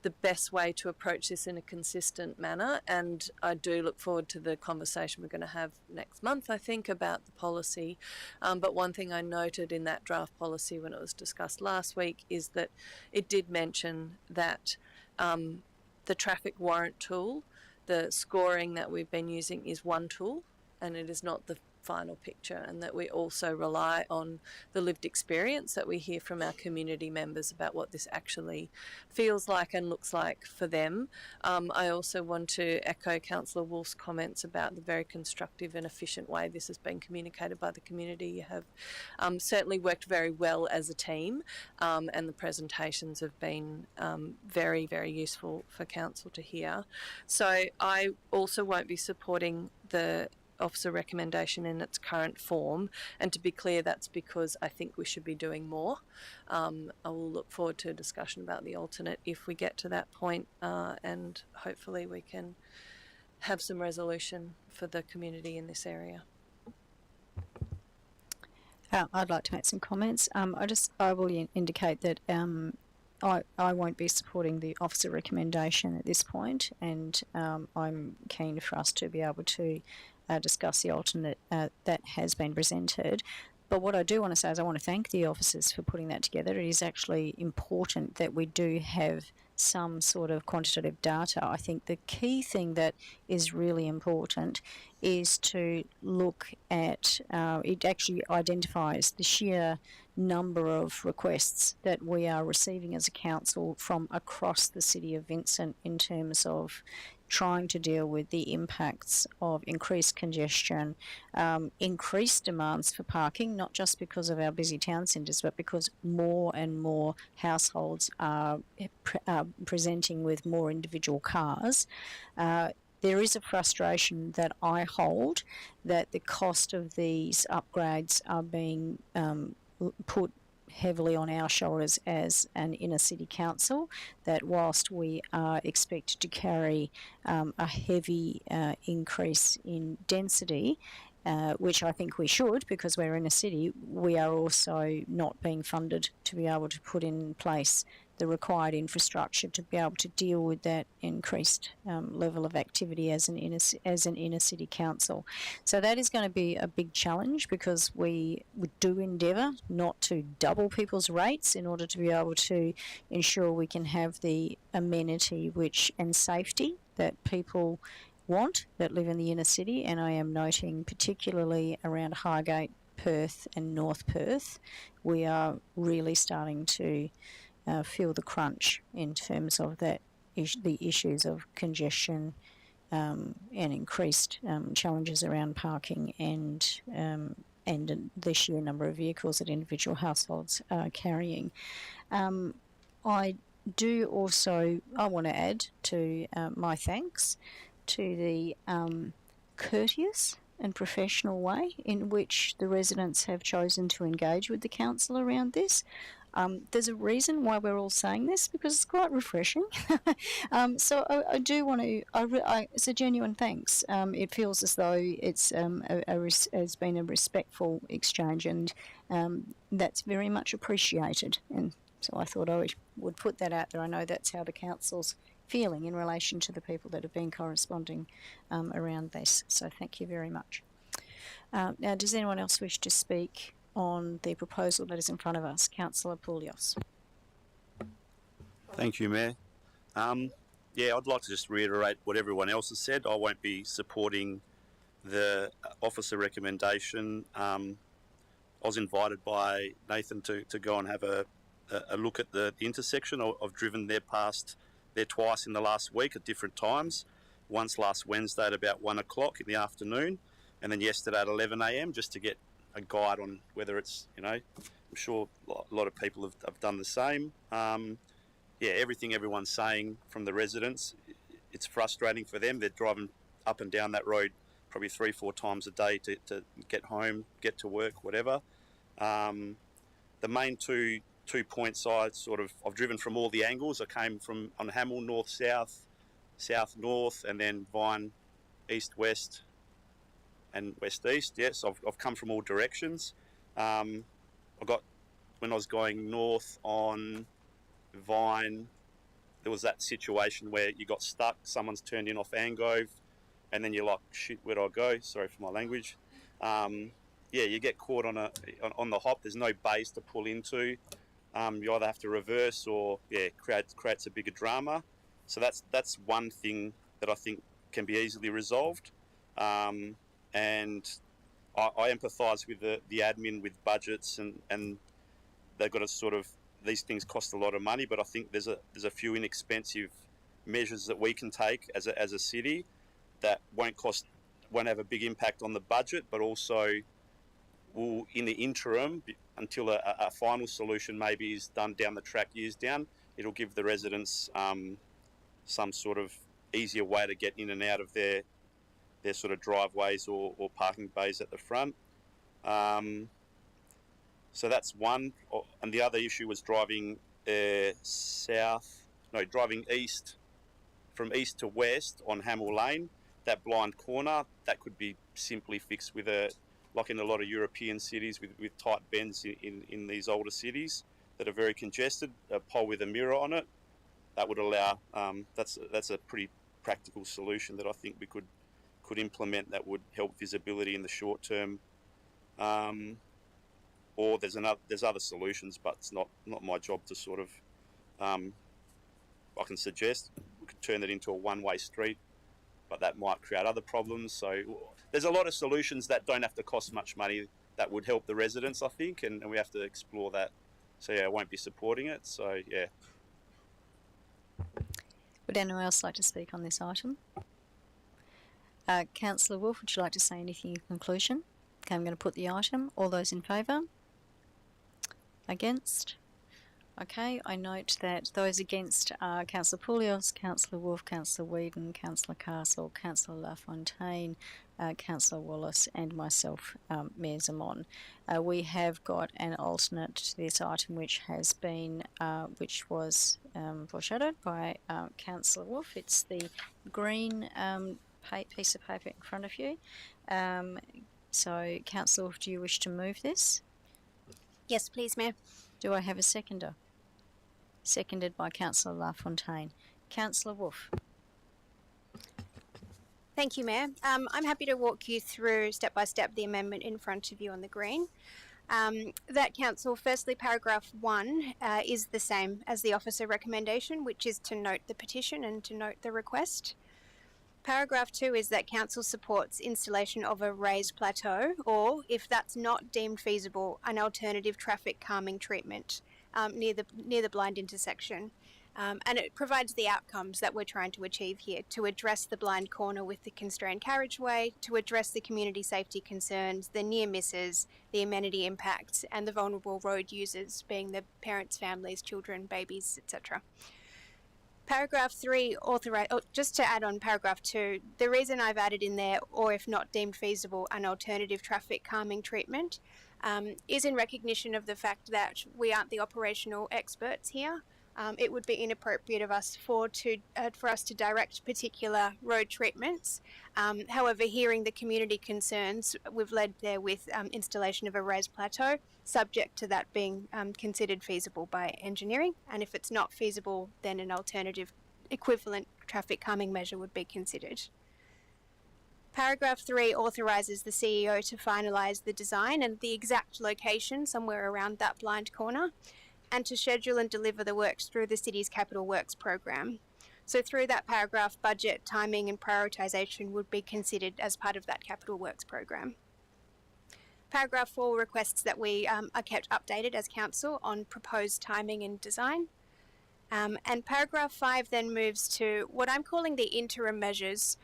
the best way to approach this in a consistent manner, and I do look forward to the conversation we're going to have next month, I think, about the policy. But one thing I noted in that draft policy when it was discussed last week is that it did mention that the traffic warrant tool, the scoring that we've been using, is one tool and it is not the final picture, and that we also rely on the lived experience that we hear from our community members about what this actually feels like and looks like for them. I also want to echo Councillor Wolf's comments about the very constructive and efficient way this has been communicated by the community. You have certainly worked very well as a team, and the presentations have been very, very useful for council to hear. So I also won't be supporting the officer recommendation in its current form, and to be clear, that's because I think we should be doing more. I will look forward to a discussion about the alternate if we get to that point, and hopefully we can have some resolution for the community in this area. I'd like to make some comments. I will indicate that I won't be supporting the officer recommendation at this point, and I'm keen for us to be able to discuss the alternate that has been presented. But what I do want to say is I want to thank the officers for putting that together. It is actually important that we do have some sort of quantitative data. I think the key thing that is really important is to look at, it actually identifies the sheer number of requests that we are receiving as a council from across the city of Vincent in terms of trying to deal with the impacts of increased congestion, increased demands for parking, not just because of our busy town centres, but because more and more households are presenting with more individual cars. There is a frustration that I hold that the cost of these upgrades are being put heavily on our shoulders as an inner city council, that whilst we are expected to carry a heavy increase in density, which I think we should because we're in a city, we are also not being funded to be able to put in place the required infrastructure to be able to deal with that increased level of activity as an inner city council. So that is going to be a big challenge, because we do endeavour not to double people's rates in order to be able to ensure we can have the amenity and safety that people want that live in the inner city. And I am noting particularly around Highgate, Perth and North Perth, we are really starting to feel the crunch in terms of that the issues of congestion and increased challenges around parking and the sheer number of vehicles that individual households are carrying. I want to add to my thanks to the courteous and professional way in which the residents have chosen to engage with the council around this. There's a reason why we're all saying this, because it's quite refreshing. So I do want to, it's a genuine thanks. It feels as though it's has been a respectful exchange, and that's very much appreciated. And so I thought I would put that out there. I know that's how the council's feeling in relation to the people that have been corresponding around this. So thank you very much. Now, does anyone else wish to speak on the proposal that is in front of us? Councillor Poulios. Thank you, Mayor. Yeah, I'd like to just reiterate what everyone else has said. I won't be supporting the officer recommendation. I was invited by Nathan to go and have a look at the intersection. I've driven there twice in the last week at different times. Once last Wednesday at about 1 o'clock in the afternoon, and then yesterday at 11 a.m. just to get a guide on whether it's, I'm sure a lot of people have done the same. Yeah, everything everyone's saying from the residents, it's frustrating for them. They're driving up and down that road probably 3-4 times a day to get home, get to work, whatever. The main two points I've driven from all the angles. I came from on Hamel north-south, south-north, and then Vine east-west and west-east. Yes, I've come from all directions. When I was going north on Vine, there was that situation where you got stuck, someone's turned in off Angove, and then you're like, shit, where do I go? Sorry for my language. Yeah, you get caught on the hop. There's no base to pull into. You either have to reverse or creates a bigger drama. So that's one thing that I think can be easily resolved. And I empathise with the admin with budgets and they've got to these things cost a lot of money, but I think there's a few inexpensive measures that we can take as a city that won't have a big impact on the budget, but also will, in the interim, until a final solution maybe is done down the track years down, it'll give the residents some sort of easier way to get in and out of their sort of driveways or parking bays at the front. So that's one. And the other issue was driving driving east, from east to west on Hamel Lane. That blind corner, that could be simply fixed with like in a lot of European cities with tight bends in these older cities that are very congested, a pole with a mirror on it. That would allow, that's a pretty practical solution that I think we could implement that would help visibility in the short term. Or there's other solutions, but it's not my job to sort of, I can suggest we could turn it into a one-way street, but that might create other problems. So there's a lot of solutions that don't have to cost much money that would help the residents, I think, and we have to explore that. So yeah, I won't be supporting it. So yeah. Would anyone else like to speak on this item? Councillor Wolf, would you like to say anything in conclusion? Okay, I'm going to put the item. All those in favour? Against? Okay, I note that those against are Councillor Poulios, Councillor Wolf, Councillor Whedon, Councillor Castle, Councillor LaFontaine, Councillor Wallace and myself, Mayor Zamon. We have got an alternate to this item which has been, which was foreshadowed by Councillor Wolf. It's the green piece of paper in front of you. So, Councillor Wolf, do you wish to move this? Yes, please, Mayor. Do I have a seconder? seconded by Councillor LaFontaine. Councillor Wolf. Thank you, Mayor. I'm happy to walk you through step by step the amendment in front of you on the green. That council, firstly, paragraph 1 is the same as the officer recommendation, which is to note the petition and to note the request. Paragraph 2 is that council supports installation of a raised plateau, or if that's not deemed feasible, an alternative traffic calming treatment near the blind intersection. And it provides the outcomes that we're trying to achieve here, to address the blind corner with the constrained carriageway, to address the community safety concerns, the near misses, the amenity impacts, and the vulnerable road users, being the parents, families, children, babies, etc. Paragraph 3, just to add on paragraph 2, the reason I've added in there, or if not deemed feasible, an alternative traffic calming treatment, is in recognition of the fact that we aren't the operational experts here. It would be inappropriate of us for us to direct particular road treatments. However, hearing the community concerns, we've led there with installation of a raised plateau, subject to that being considered feasible by engineering. And if it's not feasible, then an alternative equivalent traffic calming measure would be considered. Paragraph 3 authorises the CEO to finalise the design and the exact location somewhere around that blind corner, and to schedule and deliver the works through the city's capital works program. So through that paragraph, budget, timing and prioritisation would be considered as part of that capital works program. Paragraph 4 requests that we are kept updated as council on proposed timing and design. And paragraph 5 then moves to what I'm calling the interim measures.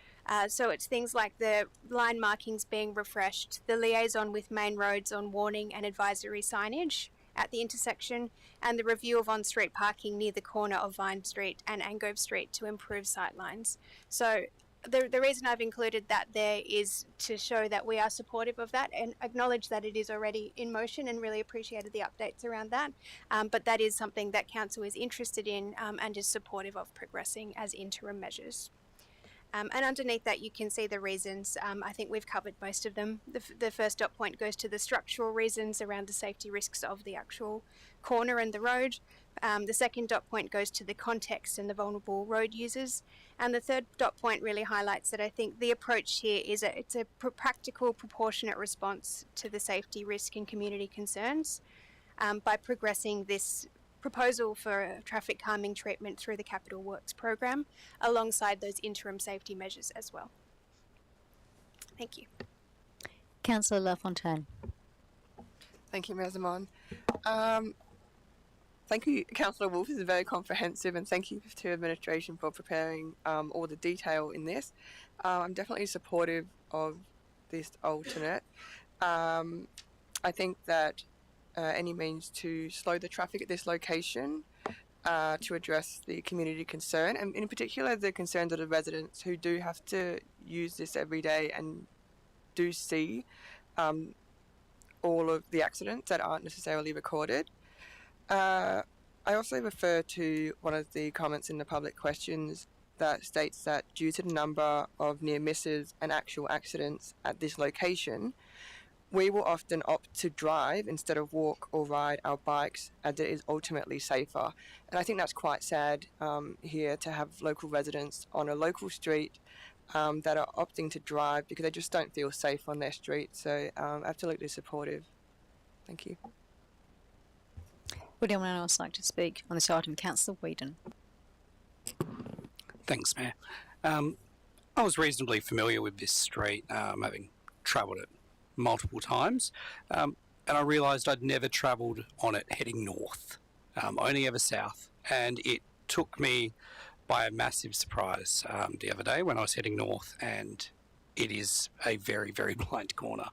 So it's things like the line markings being refreshed, the liaison with main roads on warning and advisory signage at the intersection, and the review of on-street parking near the corner of Vine Street and Angove Street to improve sightlines. So the reason I've included that there is to show that we are supportive of that and acknowledge that it is already in motion, and really appreciated the updates around that. But that is something that council is interested in and is supportive of progressing as interim measures. And underneath that, you can see the reasons. I think we've covered most of them. The first dot point goes to the structural reasons around the safety risks of the actual corner and the road. The second dot point goes to the context and the vulnerable road users. And the third dot point really highlights that I think the approach here is it's a practical, proportionate response to the safety risk and community concerns by progressing this proposal for a traffic calming treatment through the Capital Works program, alongside those interim safety measures as well. Thank you. Councillor LaFontaine. Thank you, Mayor Zaman. Thank you, Councillor Wolf. This is very comprehensive, and thank you to administration for preparing all the detail in this. I'm definitely supportive of this alternate. I think that any means to slow the traffic at this location to address the community concern, and in particular the concerns of the residents who do have to use this every day and do see all of the accidents that aren't necessarily recorded. I also refer to one of the comments in the public questions that states that due to the number of near misses and actual accidents at this location, we will often opt to drive instead of walk or ride our bikes, as it is ultimately safer. And I think that's quite sad here to have local residents on a local street that are opting to drive because they just don't feel safe on their street. So absolutely supportive. Thank you. Would anyone else like to speak on this item? Councillor Whedon. Thanks, Mayor. I was reasonably familiar with this street, having travelled it multiple times, and I realised I'd never travelled on it heading north, only ever south, and it took me by a massive surprise the other day when I was heading north, and it is a very, very blind corner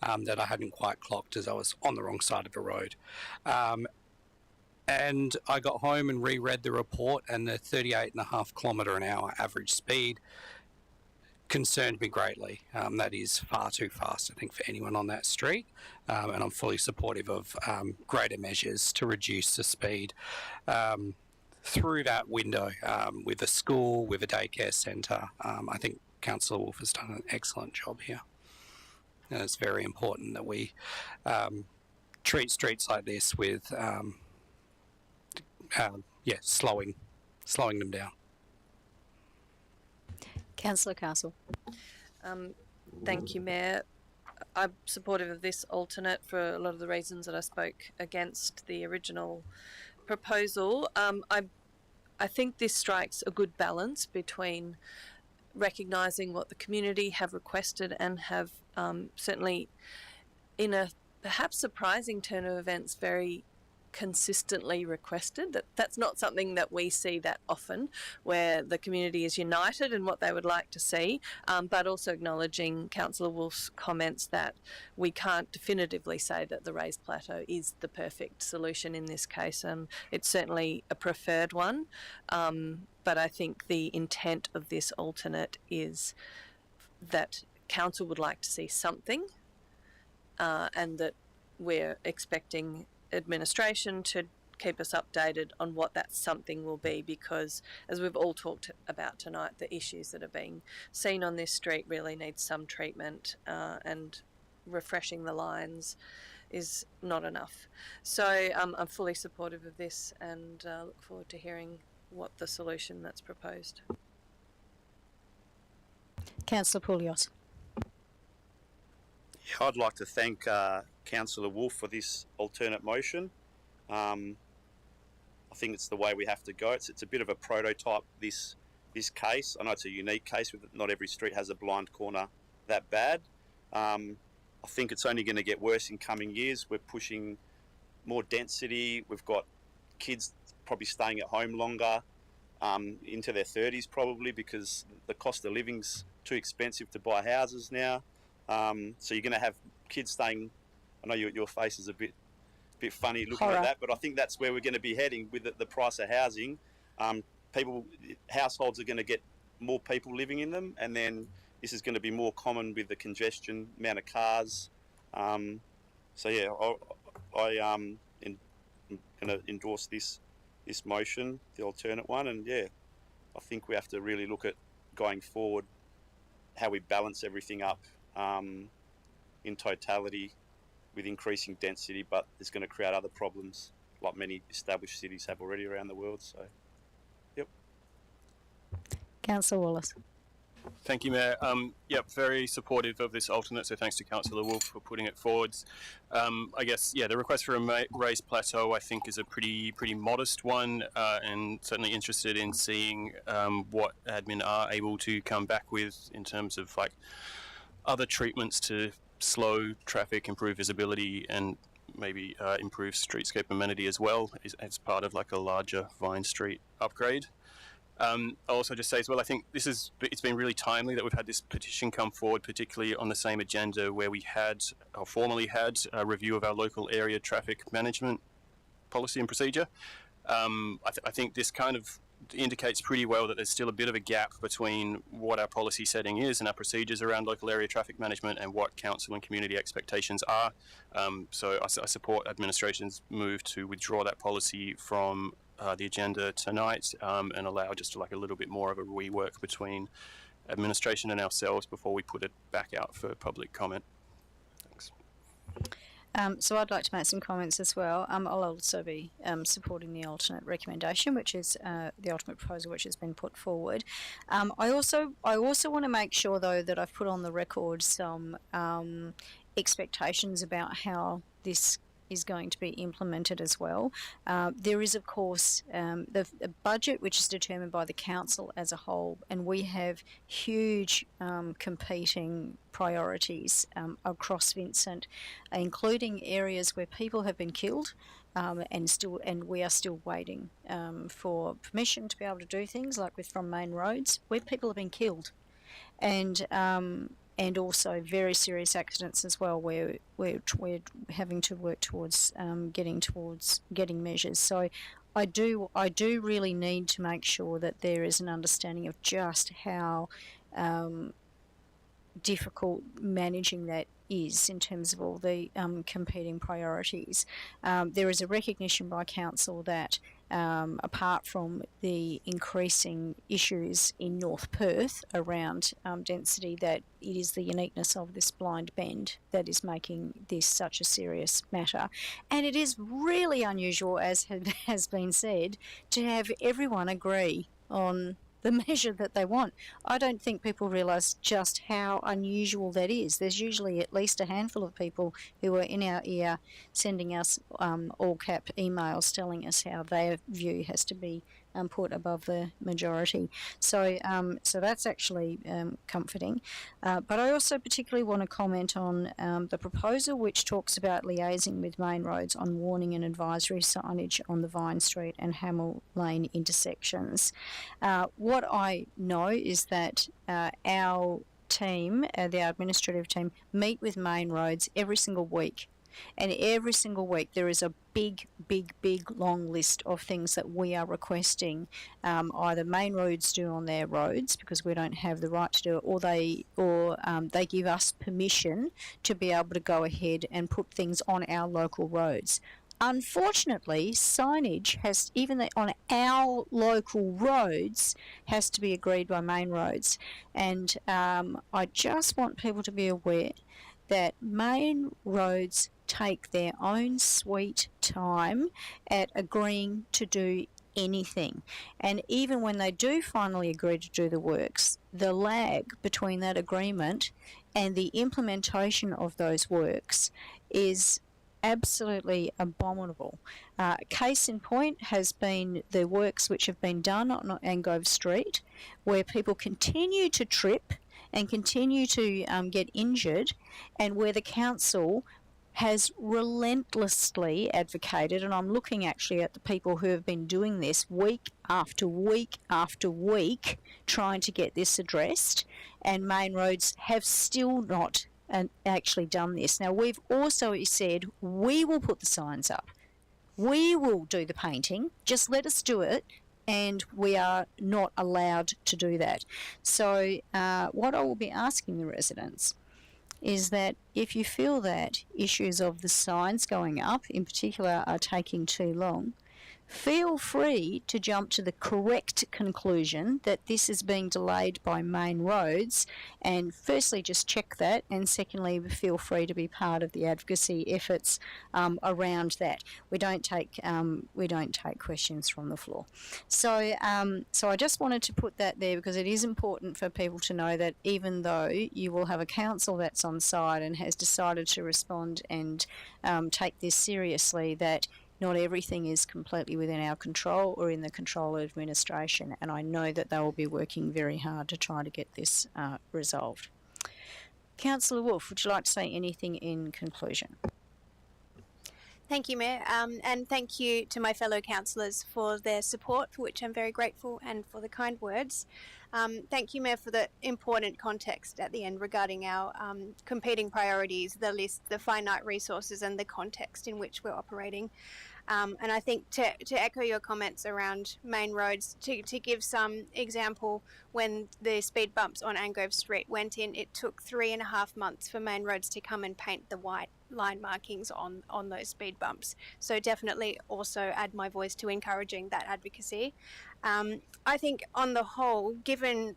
that I hadn't quite clocked as I was on the wrong side of the road. And I got home and reread the report, and the 38.5 kilometre an hour average speed concerned me greatly. That is far too fast, I think, for anyone on that street, and I'm fully supportive of greater measures to reduce the speed through that window with a school, with a daycare centre. I think Councillor Wolf has done an excellent job here, and it's very important that we treat streets like this with slowing them down. Councillor Castle. Thank you, Mayor. I'm supportive of this alternate for a lot of the reasons that I spoke against the original proposal. I think this strikes a good balance between recognising what the community have requested and have certainly, in a perhaps surprising turn of events, very consistently requested. That's not something that we see that often, where the community is united in what they would like to see, but also acknowledging Councillor Wolf's comments that we can't definitively say that the raised plateau is the perfect solution in this case, and it's certainly a preferred one, but I think the intent of this alternate is that Council would like to see something, and that we're expecting administration to keep us updated on what that something will be, because as we've all talked about tonight, the issues that are being seen on this street really need some treatment, and refreshing the lines is not enough. So I'm fully supportive of this and look forward to hearing what the solution that's proposed. Councillor Pouliot. Yeah, I'd like to thank Councillor Wolf for this alternate motion. I think it's the way we have to go. It's a bit of a prototype, this case. I know it's a unique case, with not every street has a blind corner that bad. I think it's only going to get worse in coming years. We're pushing more density. We've got kids probably staying at home longer, into their 30s probably, because the cost of living's too expensive to buy houses now. So you're going to have kids staying. I know your face is a bit funny looking at that, but I think that's where we're going to be heading with the price of housing. Households are going to get more people living in them, and then this is going to be more common with the congestion, amount of cars. So yeah, I'm going to endorse this motion, the alternate one, and yeah, I think we have to really look at going forward how we balance everything up in totality with increasing density, but it's going to create other problems like many established cities have already around the world. So, yep. Councillor Wallace. Thank you, Mayor. Very supportive of this alternate, so thanks to Councillor Wolf for putting it forwards. I guess, the request for a raised plateau, I think, is a pretty modest one, and certainly interested in seeing what admin are able to come back with in terms of other treatments to slow traffic, improve visibility, and maybe improve streetscape amenity as well as part of a larger Vine Street upgrade. I'll also just say as well, I think it's been really timely that we've had this petition come forward, particularly on the same agenda where we formally had a review of our local area traffic management policy and procedure. I think this kind of indicates pretty well that there's still a bit of a gap between what our policy setting is and our procedures around local area traffic management and what council and community expectations are. So I support administration's move to withdraw that policy from the agenda tonight, and allow just a little bit more of a rework between administration and ourselves before we put it back out for public comment. Thanks. So I'd like to make some comments as well. I'll also be supporting the alternate recommendation, which is the ultimate proposal which has been put forward. I also want to make sure, though, that I've put on the record some expectations about how this is going to be implemented as well. There is, of course, the budget, which is determined by the council as a whole, and we have huge competing priorities across Vincent, including areas where people have been killed, and we are still waiting for permission to be able to do things like from main roads where people have been killed, and also very serious accidents as well, where we're having to work towards getting measures. So I do really need to make sure that there is an understanding of just how difficult managing that is in terms of all the competing priorities. There is a recognition by council that apart from the increasing issues in North Perth around density, that it is the uniqueness of this blind bend that is making this such a serious matter. And it is really unusual, as has been said, to have everyone agree on the measure that they want. I don't think people realise just how unusual that is. There's usually at least a handful of people who are in our ear sending us all-cap emails telling us how their view has to be put above the majority. So that's actually comforting. But I also particularly want to comment on the proposal which talks about liaising with Main Roads on warning and advisory signage on the Vine Street and Hamel Lane intersections. What I know is that our team, the administrative team, meet with Main Roads every single week. And every single week there is a big long list of things that we are requesting either Main Roads do on their roads because we don't have the right to do it, or they give us permission to be able to go ahead and put things on our local roads. Unfortunately, signage has, even on our local roads, has to be agreed by Main Roads. And I just want people to be aware that Main Roads take their own sweet time at agreeing to do anything. And even when they do finally agree to do the works, the lag between that agreement and the implementation of those works is absolutely abominable. Case in point has been the works which have been done on Angove Street, where people continue to trip and continue to get injured, and where the council has relentlessly advocated, and I'm looking actually at the people who have been doing this week after week after week, trying to get this addressed, and Main Roads have still not actually done this. Now, we've also said we will put the signs up, we will do the painting, just let us do it, and we are not allowed to do that. So what I will be asking the residents is that if you feel that issues of the signs going up in particular are taking too long, feel free to jump to the correct conclusion that this is being delayed by Main Roads, and firstly just check that, and secondly feel free to be part of the advocacy efforts around that. We don't take questions from the floor. So I just wanted to put that there because it is important for people to know that even though you will have a council that's on side and has decided to respond and take this seriously, that not everything is completely within our control or in the control of administration, and I know that they will be working very hard to try to get this resolved. Councillor Wolf, would you like to say anything in conclusion? Thank you, Mayor, and thank you to my fellow councillors for their support, for which I'm very grateful, and for the kind words. Thank you, Mayor, for the important context at the end regarding our competing priorities, the list, the finite resources, and the context in which we're operating. And I think to echo your comments around Main Roads, to give some example, when the speed bumps on Angove Street went in, it took 3.5 months for Main Roads to come and paint the white line markings on those speed bumps. So definitely also add my voice to encouraging that advocacy. I think on the whole, given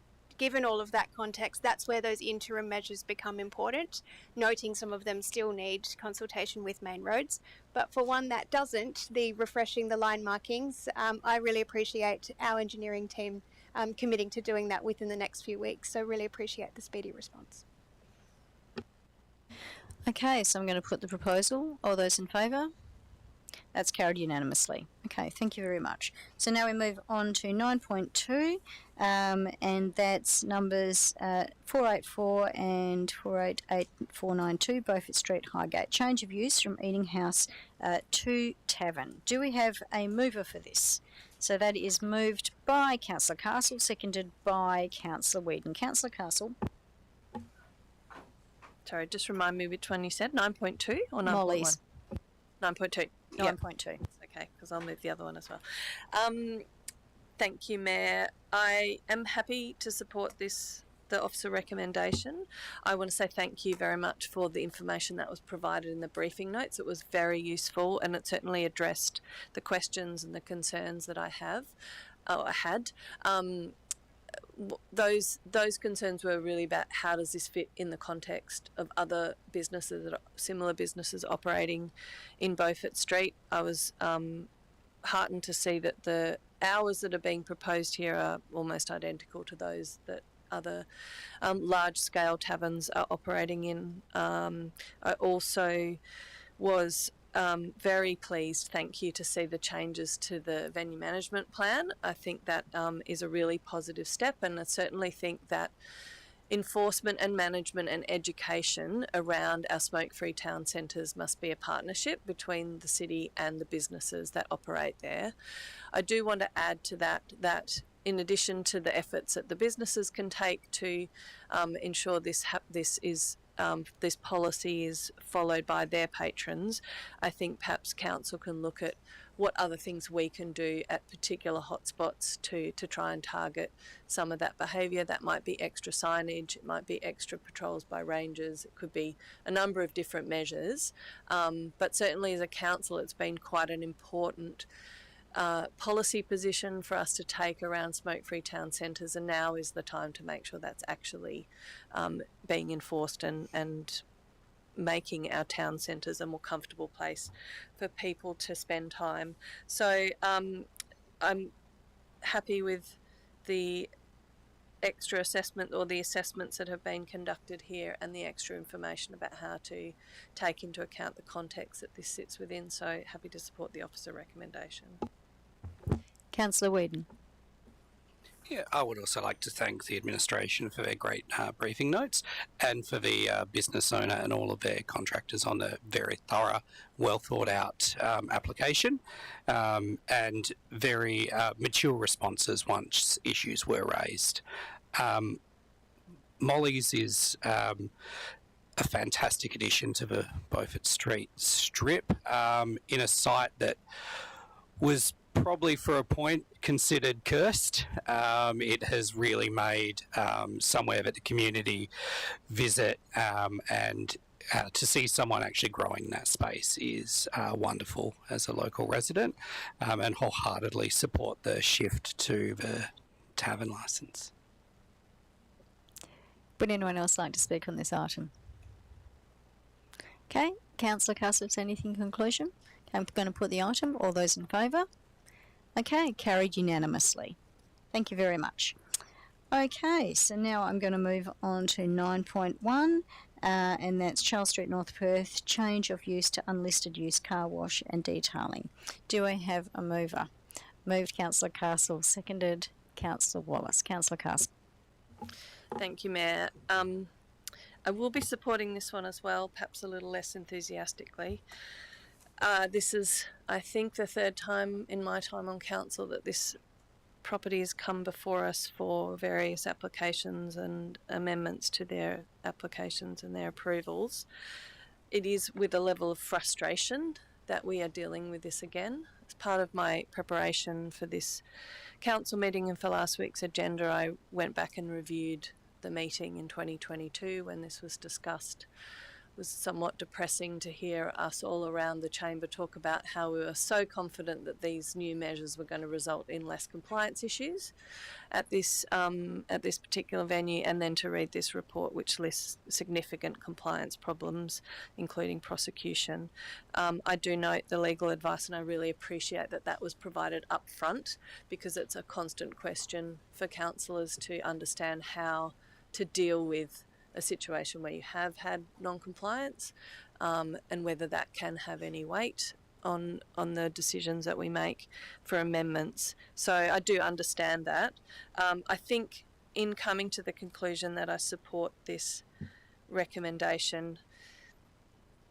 all of that context, that's where those interim measures become important, noting some of them still need consultation with Main Roads. But for one that doesn't, the refreshing the line markings, I really appreciate our engineering team committing to doing that within the next few weeks. So really appreciate the speedy response. Okay, so I'm going to put the proposal. All those in favour? That's carried unanimously. Okay, thank you very much. So now we move on to 9.2, and that's numbers 484 and 488492, Beaufort Street, Highgate. Change of use from eating house to tavern. Do we have a mover for this? So that is moved by Councillor Castle, seconded by Councillor Whedon. Councillor Castle. Sorry, just remind me which one you said, 9.2 or 9.1? Molly's. 9.2. 9.2. Yep. Okay, because I'll move the other one as well. Thank you, Mayor. I am happy to support the the officer recommendation. I want to say thank you very much for the information that was provided in the briefing notes. It was very useful, and it certainly addressed the questions and the concerns that I had. Those concerns were really about how does this fit in the context of other businesses, similar businesses operating in Beaufort Street. I was heartened to see that the hours that are being proposed here are almost identical to those that other large-scale taverns are operating in. I also was very pleased, thank you, to see the changes to the venue management plan. I think that is a really positive step, and I certainly think that enforcement and management and education around our smoke-free town centres must be a partnership between the city and the businesses that operate there. I do want to add to that in addition to the efforts that the businesses can take to ensure this policy is followed by their patrons, I think perhaps council can look at what other things we can do at particular hotspots to try and target some of that behaviour. That might be extra signage, it might be extra patrols by rangers, it could be a number of different measures. But certainly as a council, it's been quite an important policy position for us to take around smoke-free town centres, and now is the time to make sure that's actually being enforced and making our town centres a more comfortable place for people to spend time. So I'm happy with the extra assessment or the assessments that have been conducted here and the extra information about how to take into account the context that this sits within. So happy to support the officer recommendation. Councillor Whedon. Yeah, I would also like to thank the administration for their great briefing notes, and for the business owner and all of their contractors on a very thorough, well thought out application, and very mature responses once issues were raised. Molly's is a fantastic addition to the Beaufort Street strip, in a site that was probably for a point considered cursed. It has really made somewhere that the community visit, and to see someone actually growing that space is wonderful as a local resident, and wholeheartedly support the shift to the tavern licence. Would anyone else like to speak on this item? Okay, Councillor Castle, anything in conclusion? I'm going to put the item. All those in favour? Okay, carried unanimously. Thank you very much. Okay, so now I'm going to move on to 9.1, and that's Charles Street, North Perth, change of use to unlisted use car wash and detailing. Do I have a mover? Moved Councillor Castle, seconded Councillor Wallace. Councillor Castle. Thank you, Mayor. I will be supporting this one as well, perhaps a little less enthusiastically. This is, I think, the third time in my time on council that this property has come before us for various applications and amendments to their applications and their approvals. It is with a level of frustration that we are dealing with this again. As part of my preparation for this council meeting and for last week's agenda, I went back and reviewed the meeting in 2022 when this was discussed. It was somewhat depressing to hear us all around the chamber talk about how we were so confident that these new measures were going to result in less compliance issues at this particular venue, and then to read this report which lists significant compliance problems, including prosecution. I do note the legal advice, and I really appreciate that that was provided up front, because it's a constant question for councillors to understand how to deal with a situation where you have had non-compliance, and whether that can have any weight on the decisions that we make for amendments. So I do understand that. I think in coming to the conclusion that I support this recommendation,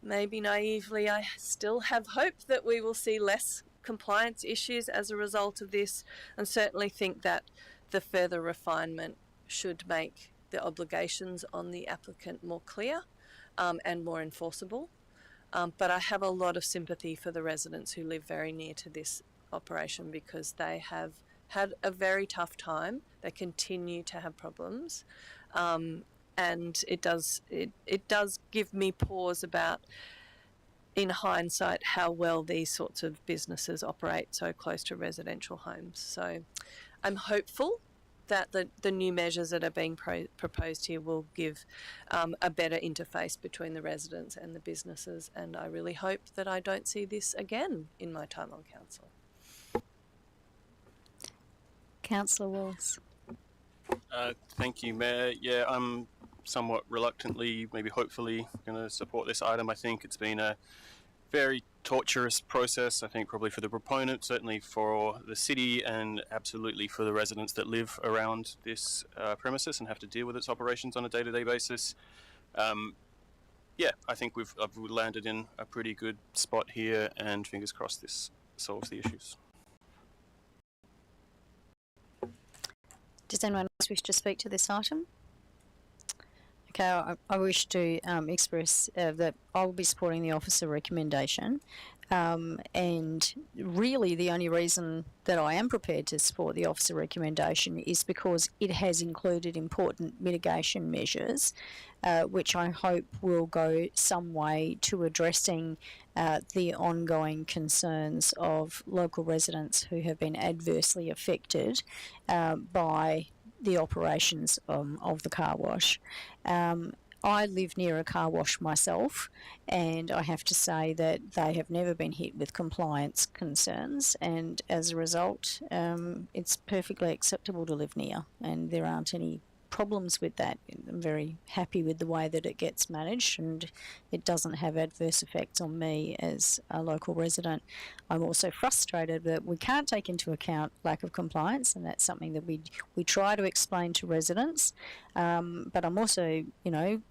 maybe naively, I still have hope that we will see less compliance issues as a result of this, and certainly think that the further refinement should make the obligations on the applicant more clear and more enforceable. But I have a lot of sympathy for the residents who live very near to this operation, because they have had a very tough time. They continue to have problems. and it does give me pause about, in hindsight, how well these sorts of businesses operate so close to residential homes. So I'm hopeful that the new measures that are being proposed here will give a better interface between the residents and the businesses, and I really hope that I don't see this again in my time on council. Councillor Wallace. Thank you, Mayor. Yeah, I'm somewhat reluctantly, maybe hopefully, going to support this item. I think it's been a very torturous process, I think probably for the proponent, certainly for the city, and absolutely for the residents that live around this premises and have to deal with its operations on a day-to-day basis. Yeah, I think we've landed in a pretty good spot here, and fingers crossed this solves the issues. Does anyone else wish to speak to this item? Okay, I wish to express that I will be supporting the officer recommendation, and really the only reason that I am prepared to support the officer recommendation is because it has included important mitigation measures, which I hope will go some way to addressing the ongoing concerns of local residents who have been adversely affected by the operations of the car wash. I live near a car wash myself, and I have to say that they have never been hit with compliance concerns, and as a result, it's perfectly acceptable to live near, and there aren't any problems with that. I'm very happy with the way that it gets managed, and it doesn't have adverse effects on me as a local resident. I'm also frustrated that we can't take into account lack of compliance, and that's something that we try to explain to residents, but I'm also,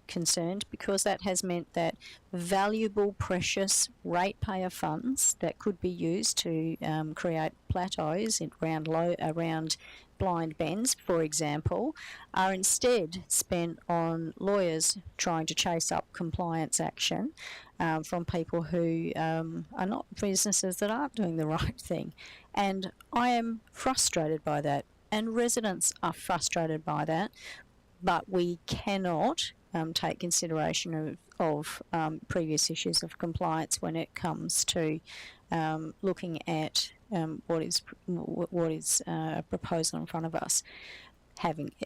concerned because that has meant that valuable, precious ratepayer funds that could be used to create plateaus around blind bends, for example, are instead spent on lawyers trying to chase up compliance action from people who are not businesses that aren't doing the right thing. And I am frustrated by that, and residents are frustrated by that, but we cannot take consideration of previous issues of compliance when it comes to looking at what is a proposal in front of us,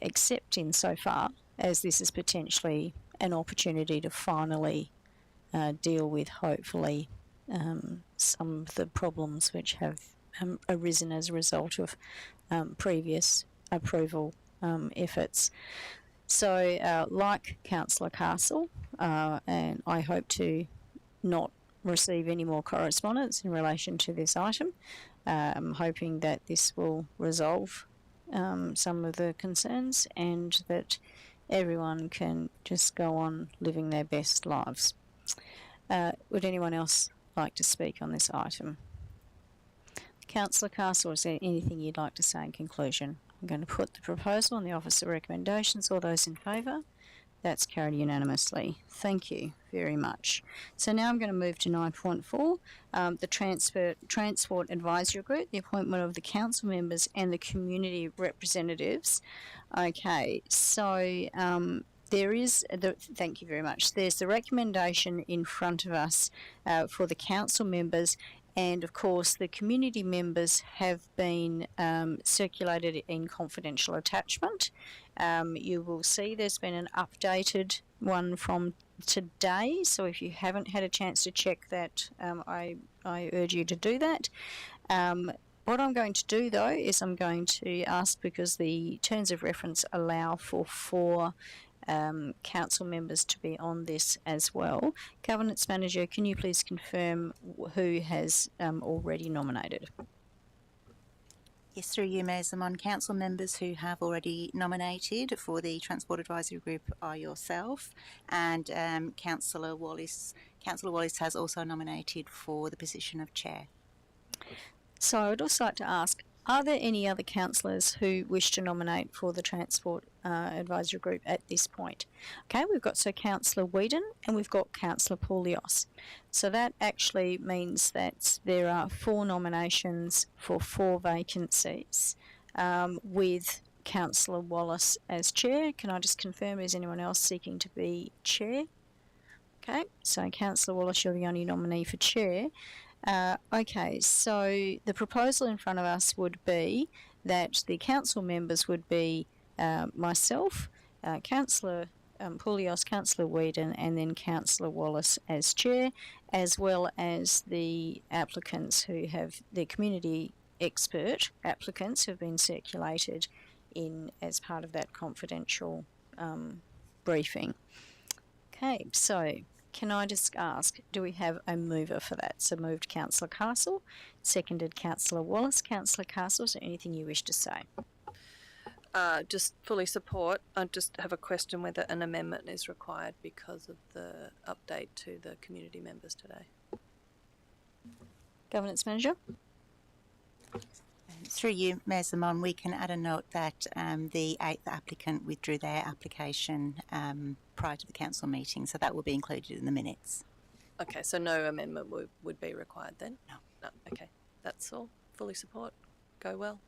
except insofar as this is potentially an opportunity to finally deal with, hopefully, some of the problems which have arisen as a result of previous approval efforts. So, like Councillor Castle, and I hope to not receive any more correspondence in relation to this item. I'm hoping that this will resolve some of the concerns, and that everyone can just go on living their best lives. Would anyone else like to speak on this item? Councillor Castle, is there anything you'd like to say in conclusion? I'm going to put the proposal on the officer recommendations. All those in favour? That's carried unanimously. Thank you very much. So now I'm going to move to 9.4, the Transport Advisory Group, the appointment of the council members and the community representatives. Okay, so thank you very much. There's the recommendation in front of us for the council members, and of course the community members have been circulated in confidential attachment. You will see there's been an updated one from today, so if you haven't had a chance to check that, I urge you to do that. What I'm going to do though is I'm going to ask, because the terms of reference allow for 4 council members to be on this as well. Governance Manager, can you please confirm who has already nominated? Yes, through you, Mayor Zaman, council members who have already nominated for the Transport Advisory Group are yourself, and Councillor Wallis. Councillor Wallis has also nominated for the position of Chair. So I would also like to ask, are there any other councillors who wish to nominate for the Transport Advisory Group at this point? Okay, we've got Councillor Whedon and we've got Councillor Poulios. So that actually means that there are 4 nominations for 4 vacancies, with Councillor Wallace as chair. Can I just confirm, is anyone else seeking to be chair? Okay, so Councillor Wallace, you're the only nominee for chair. Okay, so the proposal in front of us would be that the council members would be myself, Councillor Poulios, Councillor Whedon, and then Councillor Wallace as chair, as well as the applicants who have the community expert applicants who have been circulated in as part of that confidential briefing. Okay, so can I just ask, do we have a mover for that? So moved Councillor Castle, seconded Councillor Wallace. Councillor Castle, is there anything you wish to say? Just fully support. I just have a question whether an amendment is required because of the update to the community members today. Governance Manager? Through you, Mayor Zaman, we can add a note that the 8th applicant withdrew their application prior to the council meeting, so that will be included in the minutes. Okay, so no amendment would be required then? No. Okay, that's all. Fully support. Go well.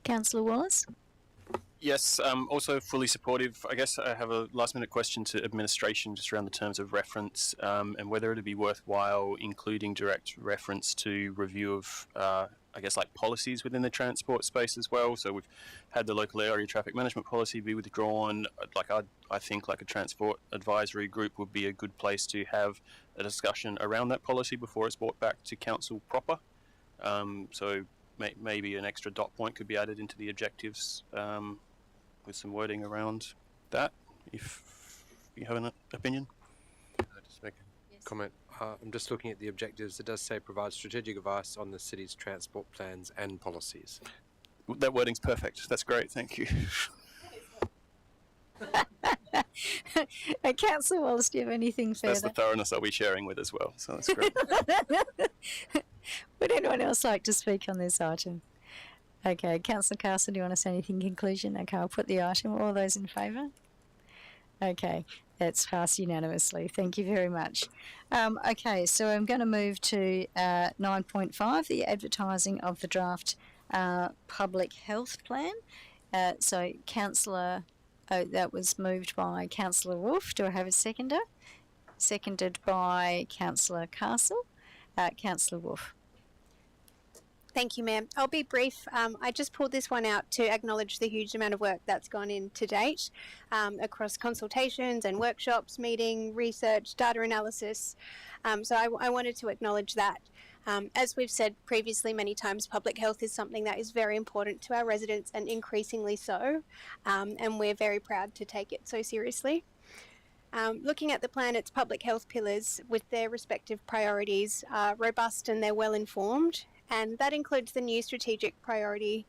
Councillor Wallace? Yes, also fully supportive. I guess I have a last minute question to administration just around the terms of reference and whether it would be worthwhile including direct reference to review of, I guess, like policies within the transport space as well. So we've had the local area traffic management policy be withdrawn. I think like a transport advisory group would be a good place to have a discussion around that policy before it's brought back to council proper. So maybe an extra dot point could be added into the objectives with some wording around that, if you have an opinion. Just make a comment. I'm just looking at the objectives. It does say provide strategic advice on the city's transport plans and policies. That wording's perfect. That's great. Thank you. Councillor Wallace, do you have anything further? That's the thoroughness I'll be sharing with as well. So that's great. Would anyone else like to speak on this item? Okay, Councillor Castle, do you want to say anything in conclusion? Okay, I'll put the item. All those in favour? Okay, that's passed unanimously. Thank you very much. Okay, so I'm going to move to 9.5, the advertising of the draft public health plan. So, Councillor, that was moved by Councillor Wolfe. Do I have a seconder? Seconded by Councillor Castle. Councillor Wolfe. Thank you, Ma'am. I'll be brief. I just pulled this one out to acknowledge the huge amount of work that's gone in to date across consultations and workshops, meeting, research, data analysis. So I wanted to acknowledge that. As we've said previously many times, public health is something that is very important to our residents and increasingly so, and we're very proud to take it so seriously. Looking at the plan, its public health pillars with their respective priorities are robust and they're well informed, and that includes the new strategic priority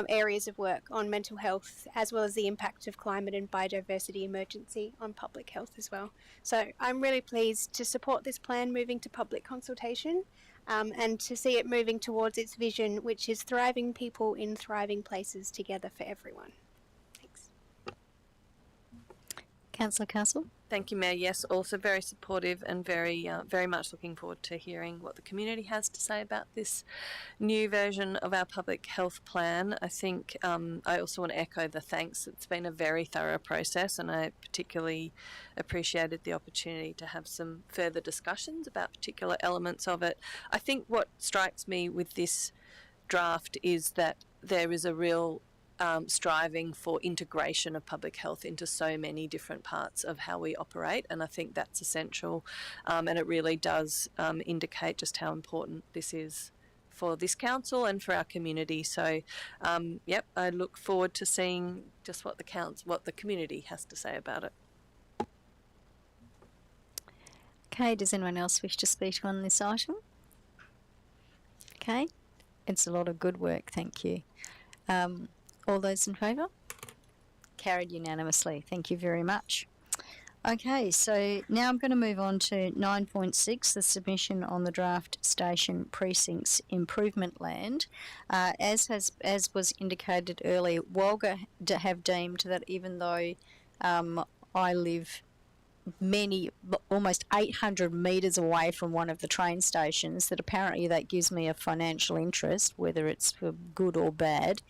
areas of work on mental health, as well as the impact of climate and biodiversity emergency on public health as well. So I'm really pleased to support this plan moving to public consultation and to see it moving towards its vision, which is thriving people in thriving places together for everyone. Thanks. Councillor Castle? Thank you, Mayor. Yes, also very supportive and very much looking forward to hearing what the community has to say about this new version of our public health plan. I think I also want to echo the thanks. It's been a very thorough process, and I particularly appreciated the opportunity to have some further discussions about particular elements of it. I think what strikes me with this draft is that there is a real striving for integration of public health into so many different parts of how we operate, and I think that's essential, and it really does indicate just how important this is for this council and for our community. So yep, I look forward to seeing just what the community has to say about it. Okay, does anyone else wish to speak on this item? Okay, it's a lot of good work, thank you. All those in favour? Carried unanimously. Thank you very much. Okay, so now I'm going to move on to 9.6, the submission on the draft station precincts improvement land. As was indicated earlier, Walga have deemed that even though I live almost 800 metres away from one of the train stations, that apparently that gives me a financial interest, whether it's for good or bad.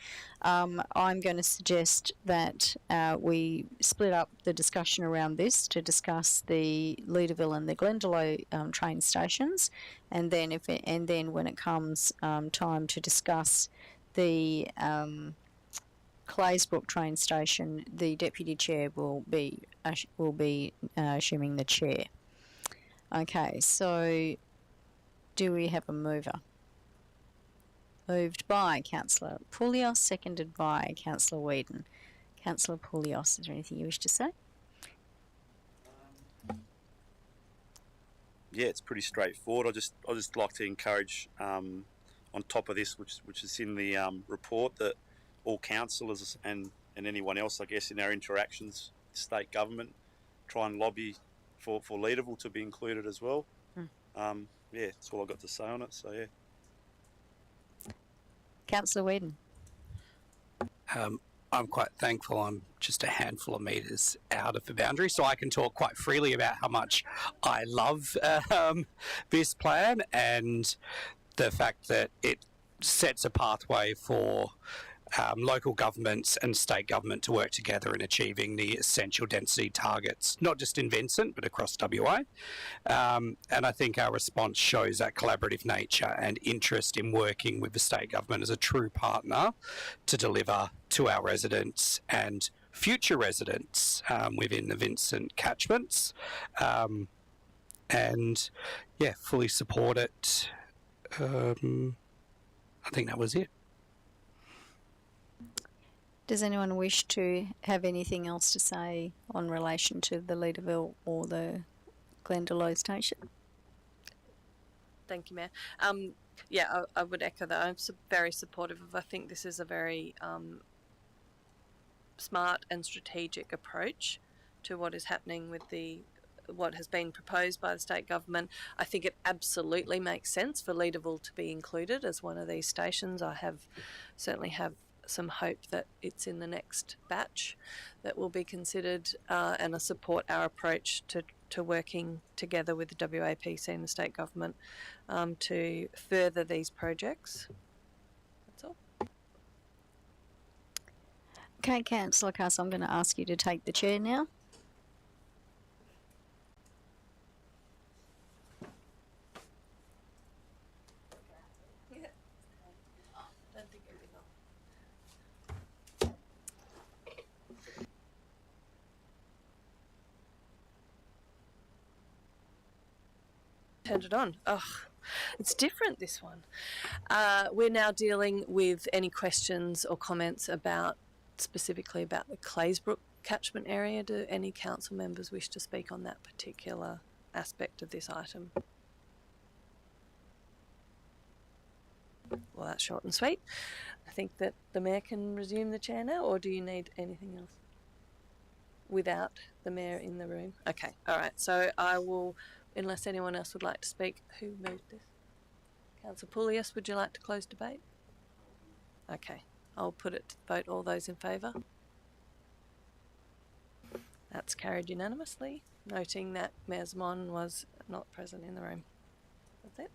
I'm going to suggest that we split up the discussion around this to discuss the Leederville and the Glendalough train stations, and then when it comes time to discuss the Claysbrook train station, the deputy chair will be assuming the chair. Okay, so do we have a mover? Moved by Councillor Poulios, seconded by Councillor Whedon. Councillor Poulios, is there anything you wish to say? Yeah, it's pretty straightforward. I just like to encourage, on top of this, which is in the report, that all councillors and anyone else, I guess, in our interactions with state government, try and lobby for Leederville to be included as well. Yeah, that's all I've got to say on it. So yeah. Councillor Whedon. I'm quite thankful I'm just a handful of metres out of the boundary, so I can talk quite freely about how much I love this plan and the fact that it sets a pathway for local governments and state government to work together in achieving the essential density targets, not just in Vincent, but across WA. And I think our response shows that collaborative nature and interest in working with the state government as a true partner to deliver to our residents and future residents within the Vincent catchments. And yeah, fully support it. I think that was it. Does anyone wish to have anything else to say on relation to the Leederville or the Glendalough station? Thank you, Mayor. Yeah, I would echo that. I'm very supportive of. I think this is a very smart and strategic approach to what is happening with what has been proposed by the state government. I think it absolutely makes sense for Leederville to be included as one of these stations. I certainly have some hope that it's in the next batch that will be considered, and I support our approach to working together with the WAPC and the state government to further these projects. That's all. Okay, Councillor Cass, I'm going to ask you to take the chair now. Turned it on. Oh, it's different, this one. We're now dealing with any questions or comments specifically about the Claysbrook catchment area. Do any council members wish to speak on that particular aspect of this item? Well, that's short and sweet. I think that the Mayor can resume the chair now, or do you need anything else? Without the Mayor in the room? Okay, all right. So I will, unless anyone else would like to speak. Who moved this? Councillor Poulios, would you like to close debate? Okay, I'll put it to the vote. All those in favour? That's carried unanimously, noting that Mayor Zaman was not present in the room. That's it.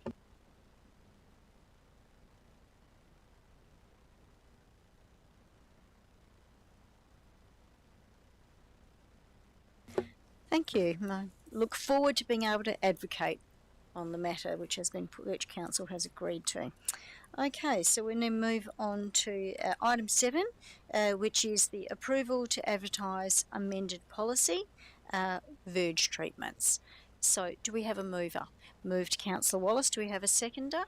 Thank you. I look forward to being able to advocate on the matter which Council has agreed to. Okay, so we're going to move on to item 7, which is the approval to advertise amended policy, verge treatments. So do we have a mover? Moved Councillor Wallace. Do we have a seconder?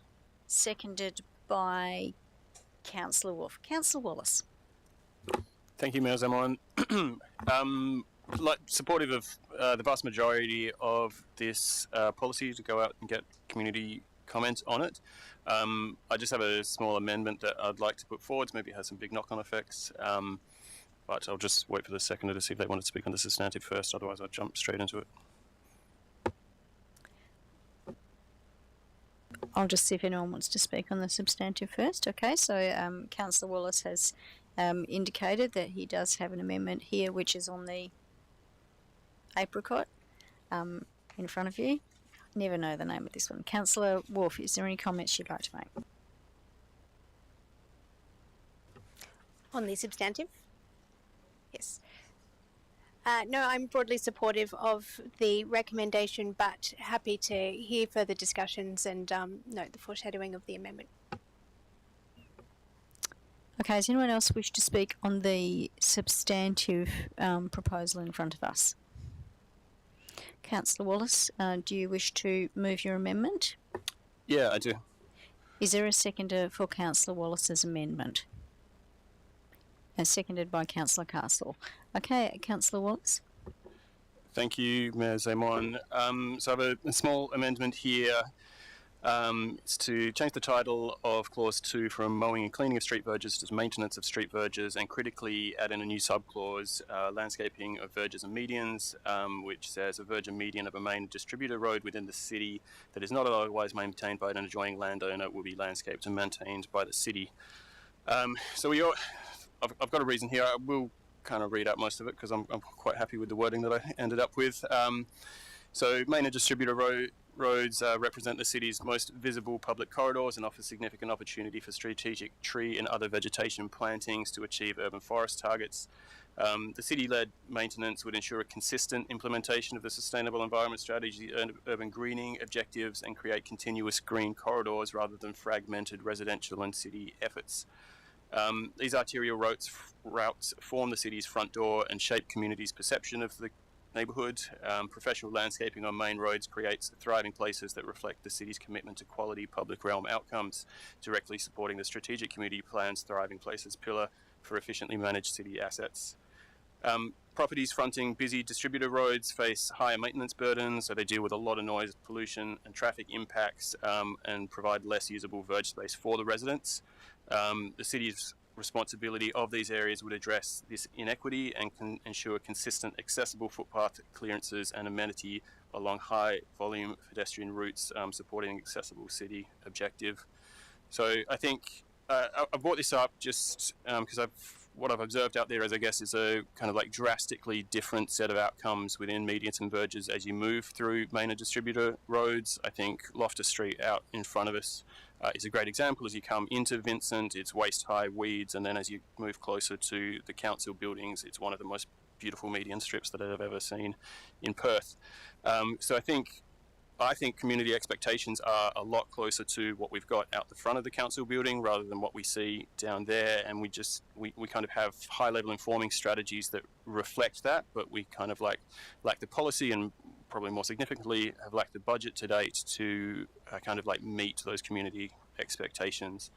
Seconded by Councillor Wolf. Councillor Wallace. Thank you, Mayor Zaman. Supportive of the vast majority of this policy to go out and get community comment on it. I just have a small amendment that I'd like to put forward. Maybe it has some big knock-on effects, but I'll just wait for the seconder to see if they want to speak on the substantive first. Otherwise, I'll jump straight into it. I'll just see if anyone wants to speak on the substantive first. Okay, so Councillor Wallace has indicated that he does have an amendment here, which is on the apricot. in front of you. Never know the name of this one. Councillor Wolf, is there any comments you'd like to make? On the substantive? Yes. No, I'm broadly supportive of the recommendation, but happy to hear further discussions and note the foreshadowing of the amendment. Okay, does anyone else wish to speak on the substantive proposal in front of us? Councillor Wallace, do you wish to move your amendment? Yeah, I do. Is there a seconder for Councillor Wallace's amendment? And seconded by Councillor Castle. Okay, Councillor Wallace. Thank you, Mayor Zemon. So I have a small amendment here. It's to change the title of Clause 2 from mowing and cleaning of street verges to maintenance of street verges, and critically add in a new subclause, landscaping of verges and medians, which says a verge and median of a main distributor road within the city that is not otherwise maintained by an adjoining landowner will be landscaped and maintained by the city. I've got a reason here. I will kind of read out most of it because I'm quite happy with the wording that I ended up with. So main and distributor roads represent the city's most visible public corridors and offer significant opportunity for strategic tree and other vegetation plantings to achieve urban forest targets. The city-led maintenance would ensure a consistent implementation of the Sustainable Environment Strategy urban greening objectives and create continuous green corridors rather than fragmented residential and city efforts. These arterial routes form the city's front door and shape communities' perception of the neighbourhood. Professional landscaping on main roads creates thriving places that reflect the city's commitment to quality public realm outcomes, directly supporting the strategic community plan's Thriving Places pillar for efficiently managed city assets. Properties fronting busy distributor roads face higher maintenance burdens, so they deal with a lot of noise, pollution and traffic impacts, and provide less usable verge space for the residents. The city's responsibility of these areas would address this inequity and can ensure consistent accessible footpath clearances and amenity along high volume pedestrian routes, supporting accessible city objective. So I think I brought this up just because what I've observed out there is, I guess, is a kind of like drastically different set of outcomes within medians and verges as you move through main and distributor roads. I think Loftus Street out in front of us is a great example. As you come into Vincent, it's waist-high weeds, and then as you move closer to the council buildings, it's one of the most beautiful median strips that I've ever seen in Perth. So I think community expectations are a lot closer to what we've got out the front of the council building rather than what we see down there, and we kind of have high-level informing strategies that reflect that, but we kind of lack the policy, and probably more significantly have lacked the budget to date to kind of like meet those community expectations.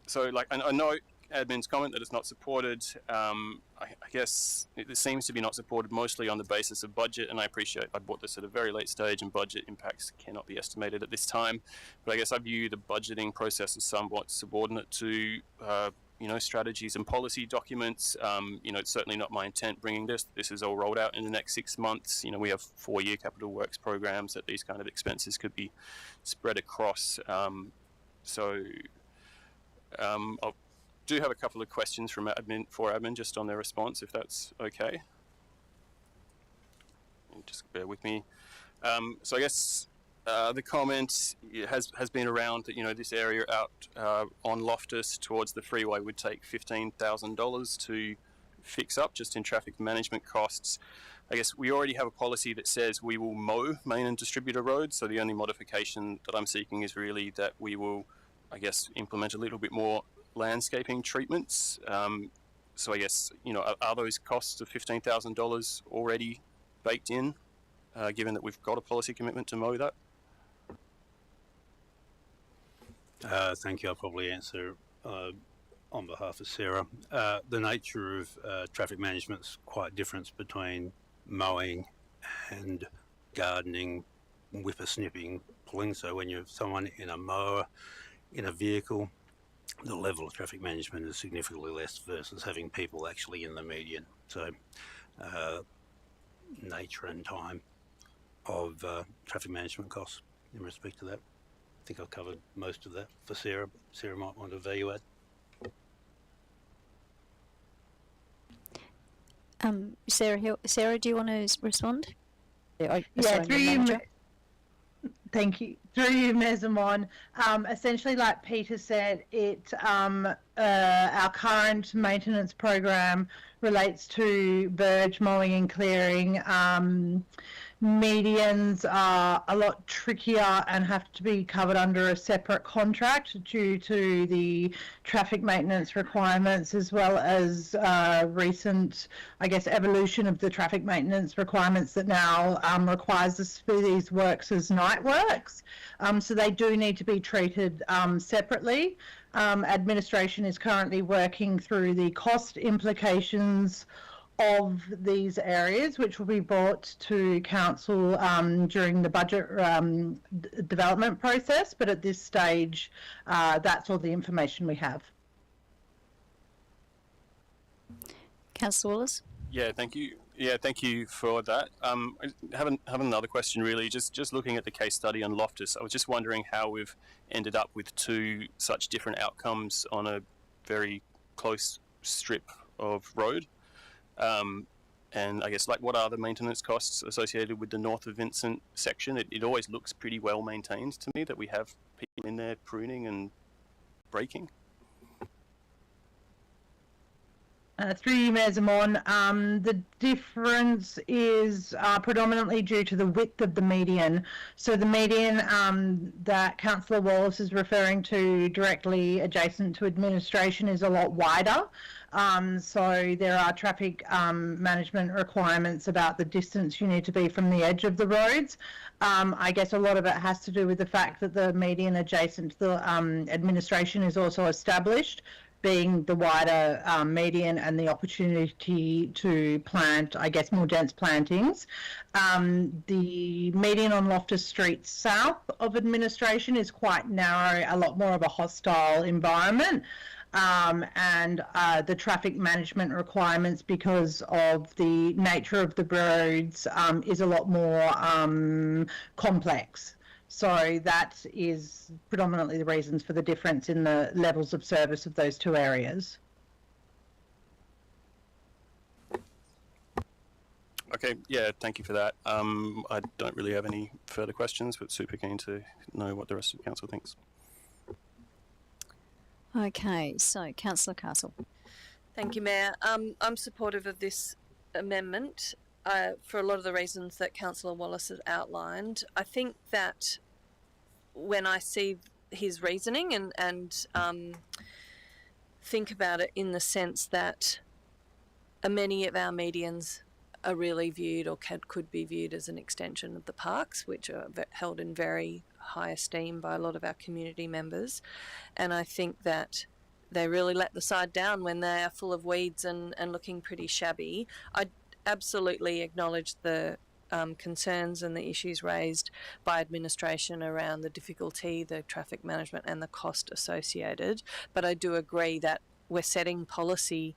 So like I know admin's comment that it's not supported. I guess it seems to be not supported mostly on the basis of budget, and I appreciate I brought this at a very late stage and budget impacts cannot be estimated at this time, but I guess I view the budgeting process as somewhat subordinate to strategies and policy documents. It's certainly not my intent bringing this. This is all rolled out in the next 6 months. We have 4-year capital works programs that these kind of expenses could be spread across. I do have a couple of questions from admin just on their response, if that's okay. Just bear with me. So I guess the comment has been around that this area out on Loftus towards the freeway would take $15,000 to fix up just in traffic management costs. I guess we already have a policy that says we will mow main and distributor roads, so the only modification that I'm seeking is really that we will, I guess, implement a little bit more landscaping treatments. So I guess, are those costs of $15,000 already baked in, given that we've got a policy commitment to mow that? Thank you. I'll probably answer on behalf of Sarah. The nature of traffic management is quite different between mowing and gardening, whippersnipping, pulling. So when you have someone in a mower, in a vehicle, the level of traffic management is significantly less versus having people actually in the median. So nature and time of traffic management costs in respect to that. I think I've covered most of that for Sarah. Sarah might want a value add. Sarah, do you want to respond? Through you, thank you. Through you, Ms. Amon. Essentially, like Peter said, our current maintenance program relates to verge mowing and clearing. Medians are a lot trickier and have to be covered under a separate contract due to the traffic maintenance requirements, as well as recent, I guess, evolution of the traffic maintenance requirements that now requires us for these works as night works. So they do need to be treated separately. Administration is currently working through the cost implications of these areas, which will be brought to council during the budget development process. But at this stage, that's all the information we have. Councillor Wallace? Yeah, thank you. Yeah, thank you for that. I have another question, really. Just looking at the case study on Loftus, I was just wondering how we've ended up with two such different outcomes on a very close strip of road. And I guess, like, what are the maintenance costs associated with the North of Vincent section? It always looks pretty well maintained to me that we have people in there pruning and braking. Through you, Ms. Amon, the difference is predominantly due to the width of the median. So the median that Councillor Wallace is referring to directly adjacent to administration is a lot wider. So there are traffic management requirements about the distance you need to be from the edge of the roads. I guess a lot of it has to do with the fact that the median adjacent to the administration is also established, being the wider median and the opportunity to plant, I guess, more dense plantings. The median on Loftus Street south of administration is quite narrow, a lot more of a hostile environment. And the traffic management requirements, because of the nature of the roads, is a lot more complex. So that is predominantly the reasons for the difference in the levels of service of those two areas. Okay, yeah, thank you for that. I don't really have any further questions, but super keen to know what the rest of the council thinks. Okay, so Councillor Castle. Thank you, Mayor. I'm supportive of this amendment for a lot of the reasons that Councillor Wallace has outlined. I think that when I see his reasoning and think about it in the sense that many of our medians are really viewed or could be viewed as an extension of the parks, which are held in very high esteem by a lot of our community members. And I think that they really let the side down when they are full of weeds and looking pretty shabby. I absolutely acknowledge the concerns and the issues raised by administration around the difficulty, the traffic management and the cost associated. But I do agree that we're setting policy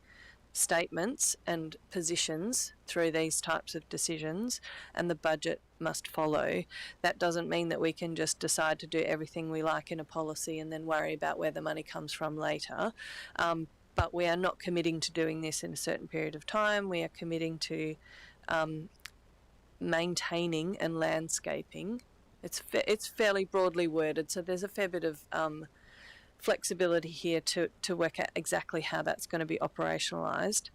statements and positions through these types of decisions, and the budget must follow. That doesn't mean that we can just decide to do everything we like in a policy and then worry about where the money comes from later. But we are not committing to doing this in a certain period of time. We are committing to maintaining and landscaping. It's fairly broadly worded, so there's a fair bit of flexibility here to work out exactly how that's going to be operationalised.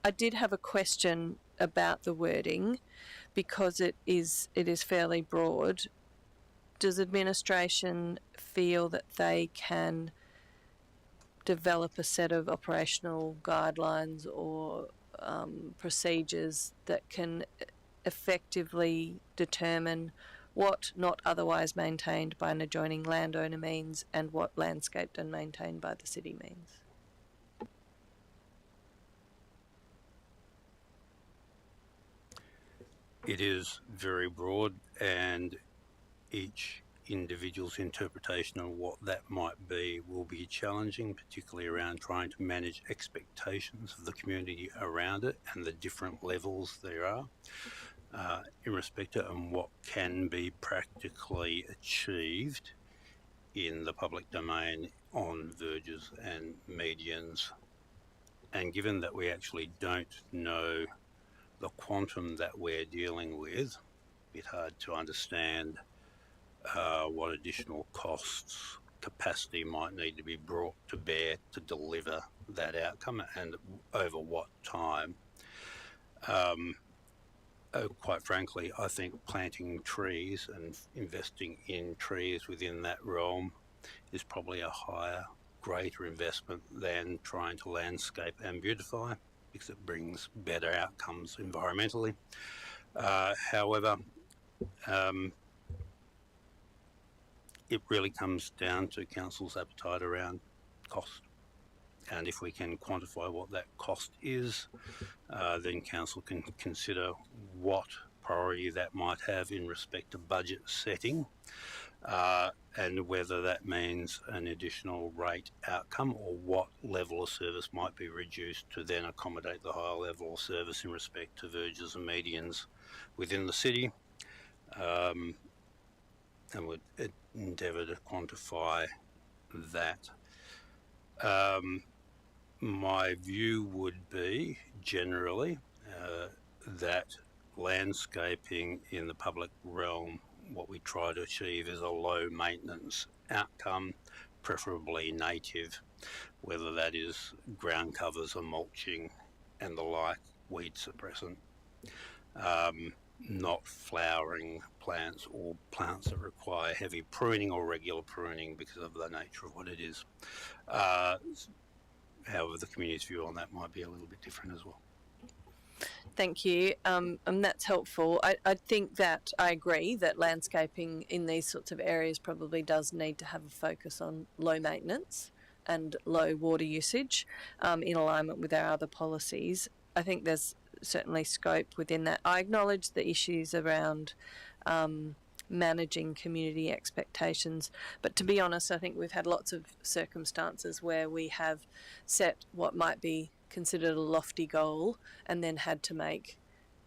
I did have a question about the wording because it is fairly broad. Does administration feel that they can develop a set of operational guidelines or procedures that can effectively determine what not otherwise maintained by an adjoining landowner means and what landscaped and maintained by the city means? It is very broad, and each individual's interpretation of what that might be will be challenging, particularly around trying to manage expectations of the community around it and the different levels there are in respect to and what can be practically achieved in the public domain on verges and medians. And given that we actually don't know the quantum that we're dealing with, bit hard to understand what additional costs, capacity might need to be brought to bear to deliver that outcome and over what time. Quite frankly, I think planting trees and investing in trees within that realm is probably a higher, greater investment than trying to landscape and beautify, because it brings better outcomes environmentally. However, it really comes down to council's appetite around cost. And if we can quantify what that cost is, then council can consider what priority that might have in respect to budget setting, and whether that means an additional rate outcome or what level of service might be reduced to then accommodate the higher level of service in respect to verges and medians within the city. And would endeavour to quantify that. My view would be generally that landscaping in the public realm, what we try to achieve is a low maintenance outcome, preferably native, whether that is ground covers or mulching and the like, weed suppressant. Not flowering plants or plants that require heavy pruning or regular pruning because of the nature of what it is. However, the community's view on that might be a little bit different as well. Thank you, and that's helpful. I think that I agree that landscaping in these sorts of areas probably does need to have a focus on low maintenance and low water usage in alignment with our other policies. I think there's certainly scope within that. I acknowledge the issues around managing community expectations, but to be honest, I think we've had lots of circumstances where we have set what might be considered a lofty goal and then had to make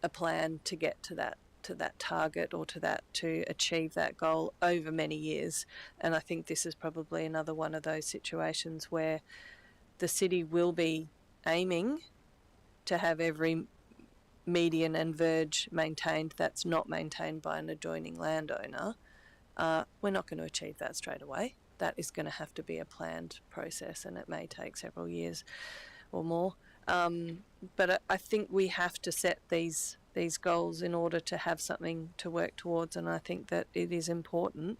a plan to get to that target or to achieve that goal over many years. And I think this is probably another one of those situations where the city will be aiming to have every median and verge maintained that's not maintained by an adjoining landowner. We're not going to achieve that straight away. That is going to have to be a planned process, and it may take several years or more. But I think we have to set these goals in order to have something to work towards, and I think that it is important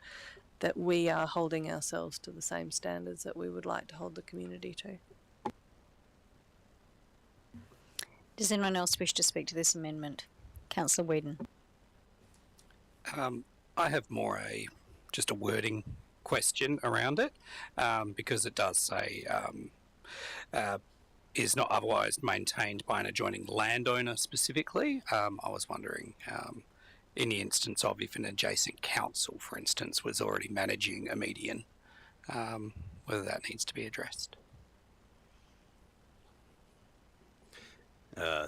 that we are holding ourselves to the same standards that we would like to hold the community to. Does anyone else wish to speak to this amendment? Councillor Whedon. I have more just a wording question around it, because it does say is not otherwise maintained by an adjoining landowner specifically. I was wondering, in the instance of if an adjacent council, for instance, was already managing a median, whether that needs to be addressed.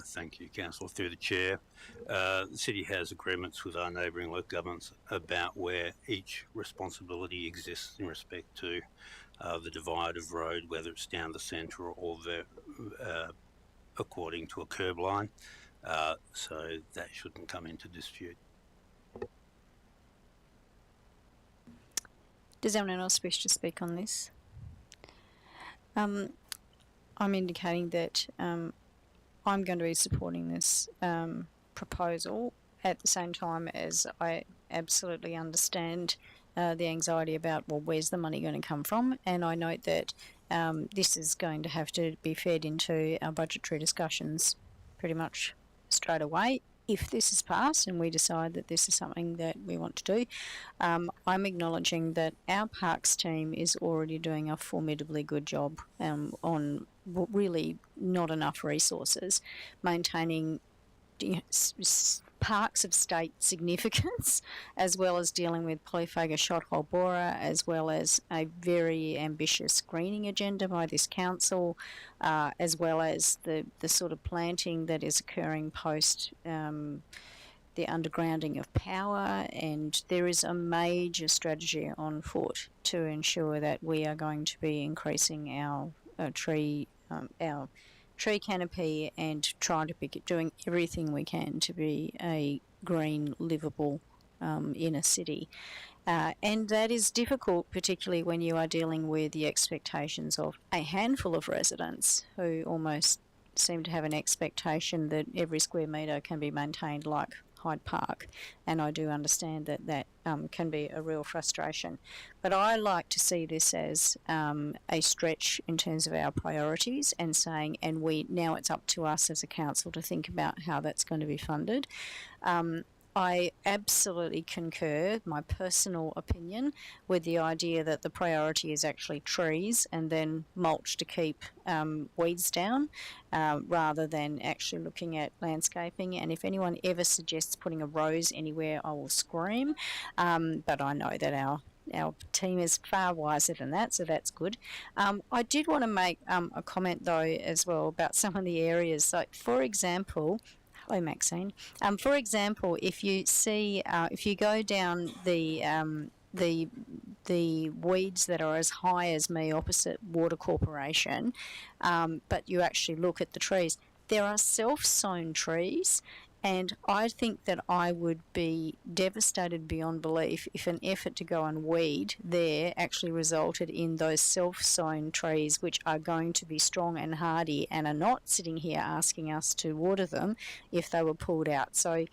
Thank you, Councillor. Through the Chair, the City has agreements with our neighbouring local governments about where each responsibility exists in respect to the divide of road, whether it's down the centre or according to a curb line, so that shouldn't come into dispute. Does anyone else wish to speak on this? I'm indicating that I'm going to be supporting this proposal at the same time as I absolutely understand the anxiety about, well, where's the money going to come from? And I note that this is going to have to be fed into our budgetary discussions pretty much straight away. If this is passed and we decide that this is something that we want to do, I'm acknowledging that our parks team is already doing a formidably good job on really not enough resources, maintaining parks of state significance, as well as dealing with Polyphaga Shothole Bora, as well as a very ambitious greening agenda by this council, as well as the sort of planting that is occurring post the undergrounding of power. And there is a major strategy on foot to ensure that we are going to be increasing our tree canopy and trying to be doing everything we can to be a green, livable inner city. And that is difficult, particularly when you are dealing with the expectations of a handful of residents who almost seem to have an expectation that every square metre can be maintained like Hyde Park, and I do understand that that can be a real frustration. But I like to see this as a stretch in terms of our priorities and saying, and now it's up to us as a council to think about how that's going to be funded. I absolutely concur, my personal opinion, with the idea that the priority is actually trees and then mulch to keep weeds down, rather than actually looking at landscaping. And if anyone ever suggests putting a rose anywhere, I will scream. But I know that our team is far wiser than that, so that's good. I did want to make a comment though as well about some of the areas. Like, for example, hello Maxine. For example, if you see, if you go down the weeds that are as high as me opposite Water Corporation, but you actually look at the trees, there are self-sown trees. And I think that I would be devastated beyond belief if an effort to go and weed there actually resulted in those self-sown trees, which are going to be strong and hardy and are not sitting here asking us to water them, if they were pulled out. So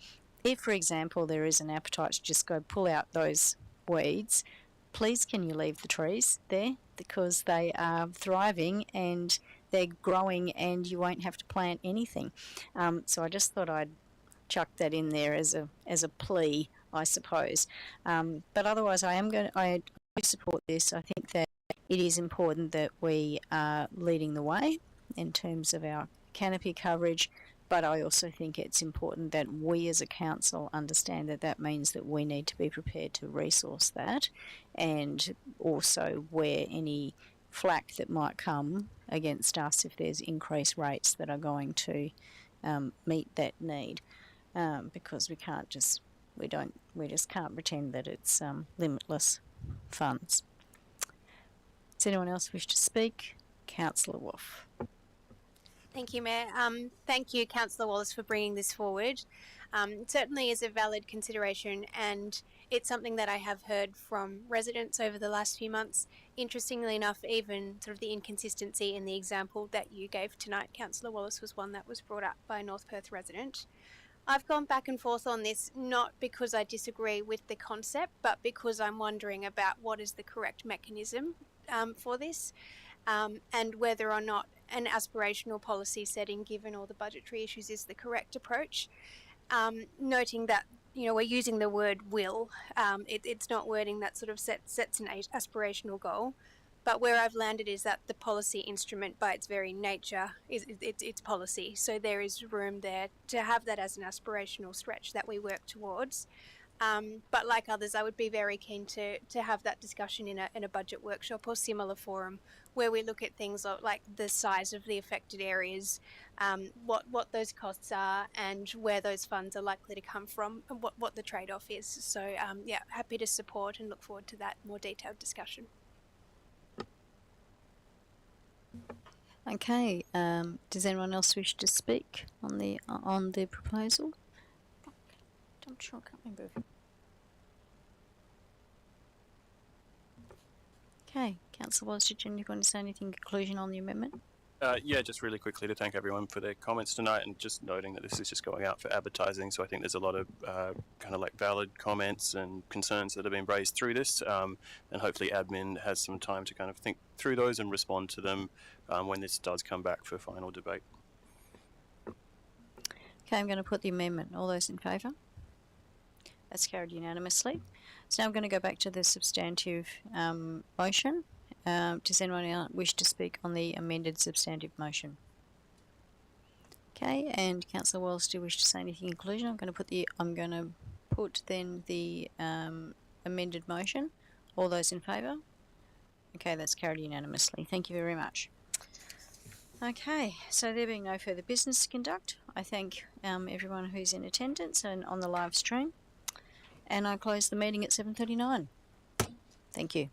if, for example, there is an appetite to just go pull out those weeds, please can you leave the trees there, because they are thriving and they're growing and you won't have to plant anything. So I just thought I'd chuck that in there as a plea, I suppose. But otherwise, I do support this. I think that it is important that we are leading the way in terms of our canopy coverage, but I also think it's important that we as a council understand that that means that we need to be prepared to resource that, and also wear any flack that might come against us if there's increased rates that are going to meet that need. Because we just can't pretend that it's limitless funds. Does anyone else wish to speak? Councillor Wolf. Thank you, Mayor. Thank you, Councillor Wallace, for bringing this forward. It certainly is a valid consideration, and it's something that I have heard from residents over the last few months. Interestingly enough, even sort of the inconsistency in the example that you gave tonight, Councillor Wallace, was one that was brought up by a North Perth resident. I've gone back and forth on this, not because I disagree with the concept, but because I'm wondering about what is the correct mechanism for this, and whether or not an aspirational policy setting, given all the budgetary issues, is the correct approach. Noting that, you know, we're using the word will, it's not wording that sort of sets an aspirational goal. But where I've landed is that the policy instrument, by its very nature, it's policy. So there is room there to have that as an aspirational stretch that we work towards. But like others, I would be very keen to have that discussion in a budget workshop or similar forum, where we look at things like the size of the affected areas, what those costs are, and where those funds are likely to come from, and what the trade-off is. So yeah, happy to support and look forward to that more detailed discussion. Okay, does anyone else wish to speak on the proposal? I'm sure I can't remember. Okay, Councillor Wallace, did you want to say anything in conclusion on the amendment? Yeah, just really quickly to thank everyone for their comments tonight, and just noting that this is just going out for advertising, so I think there's a lot of kind of like valid comments and concerns that have been raised through this, and hopefully admin has some time to kind of think through those and respond to them when this does come back for final debate. Okay, I'm going to put the amendment. All those in favour? That's carried unanimously. So now I'm going to go back to the substantive motion. Does anyone wish to speak on the amended substantive motion? Okay, and Councillor Wallace, do you wish to say anything in conclusion? I'm going to put then the amended motion. All those in favour? Okay, that's carried unanimously. Thank you very much. Okay, so there being no further business to conduct, I thank everyone who's in attendance and on the live stream, and I close the meeting at 7:39. Thank you.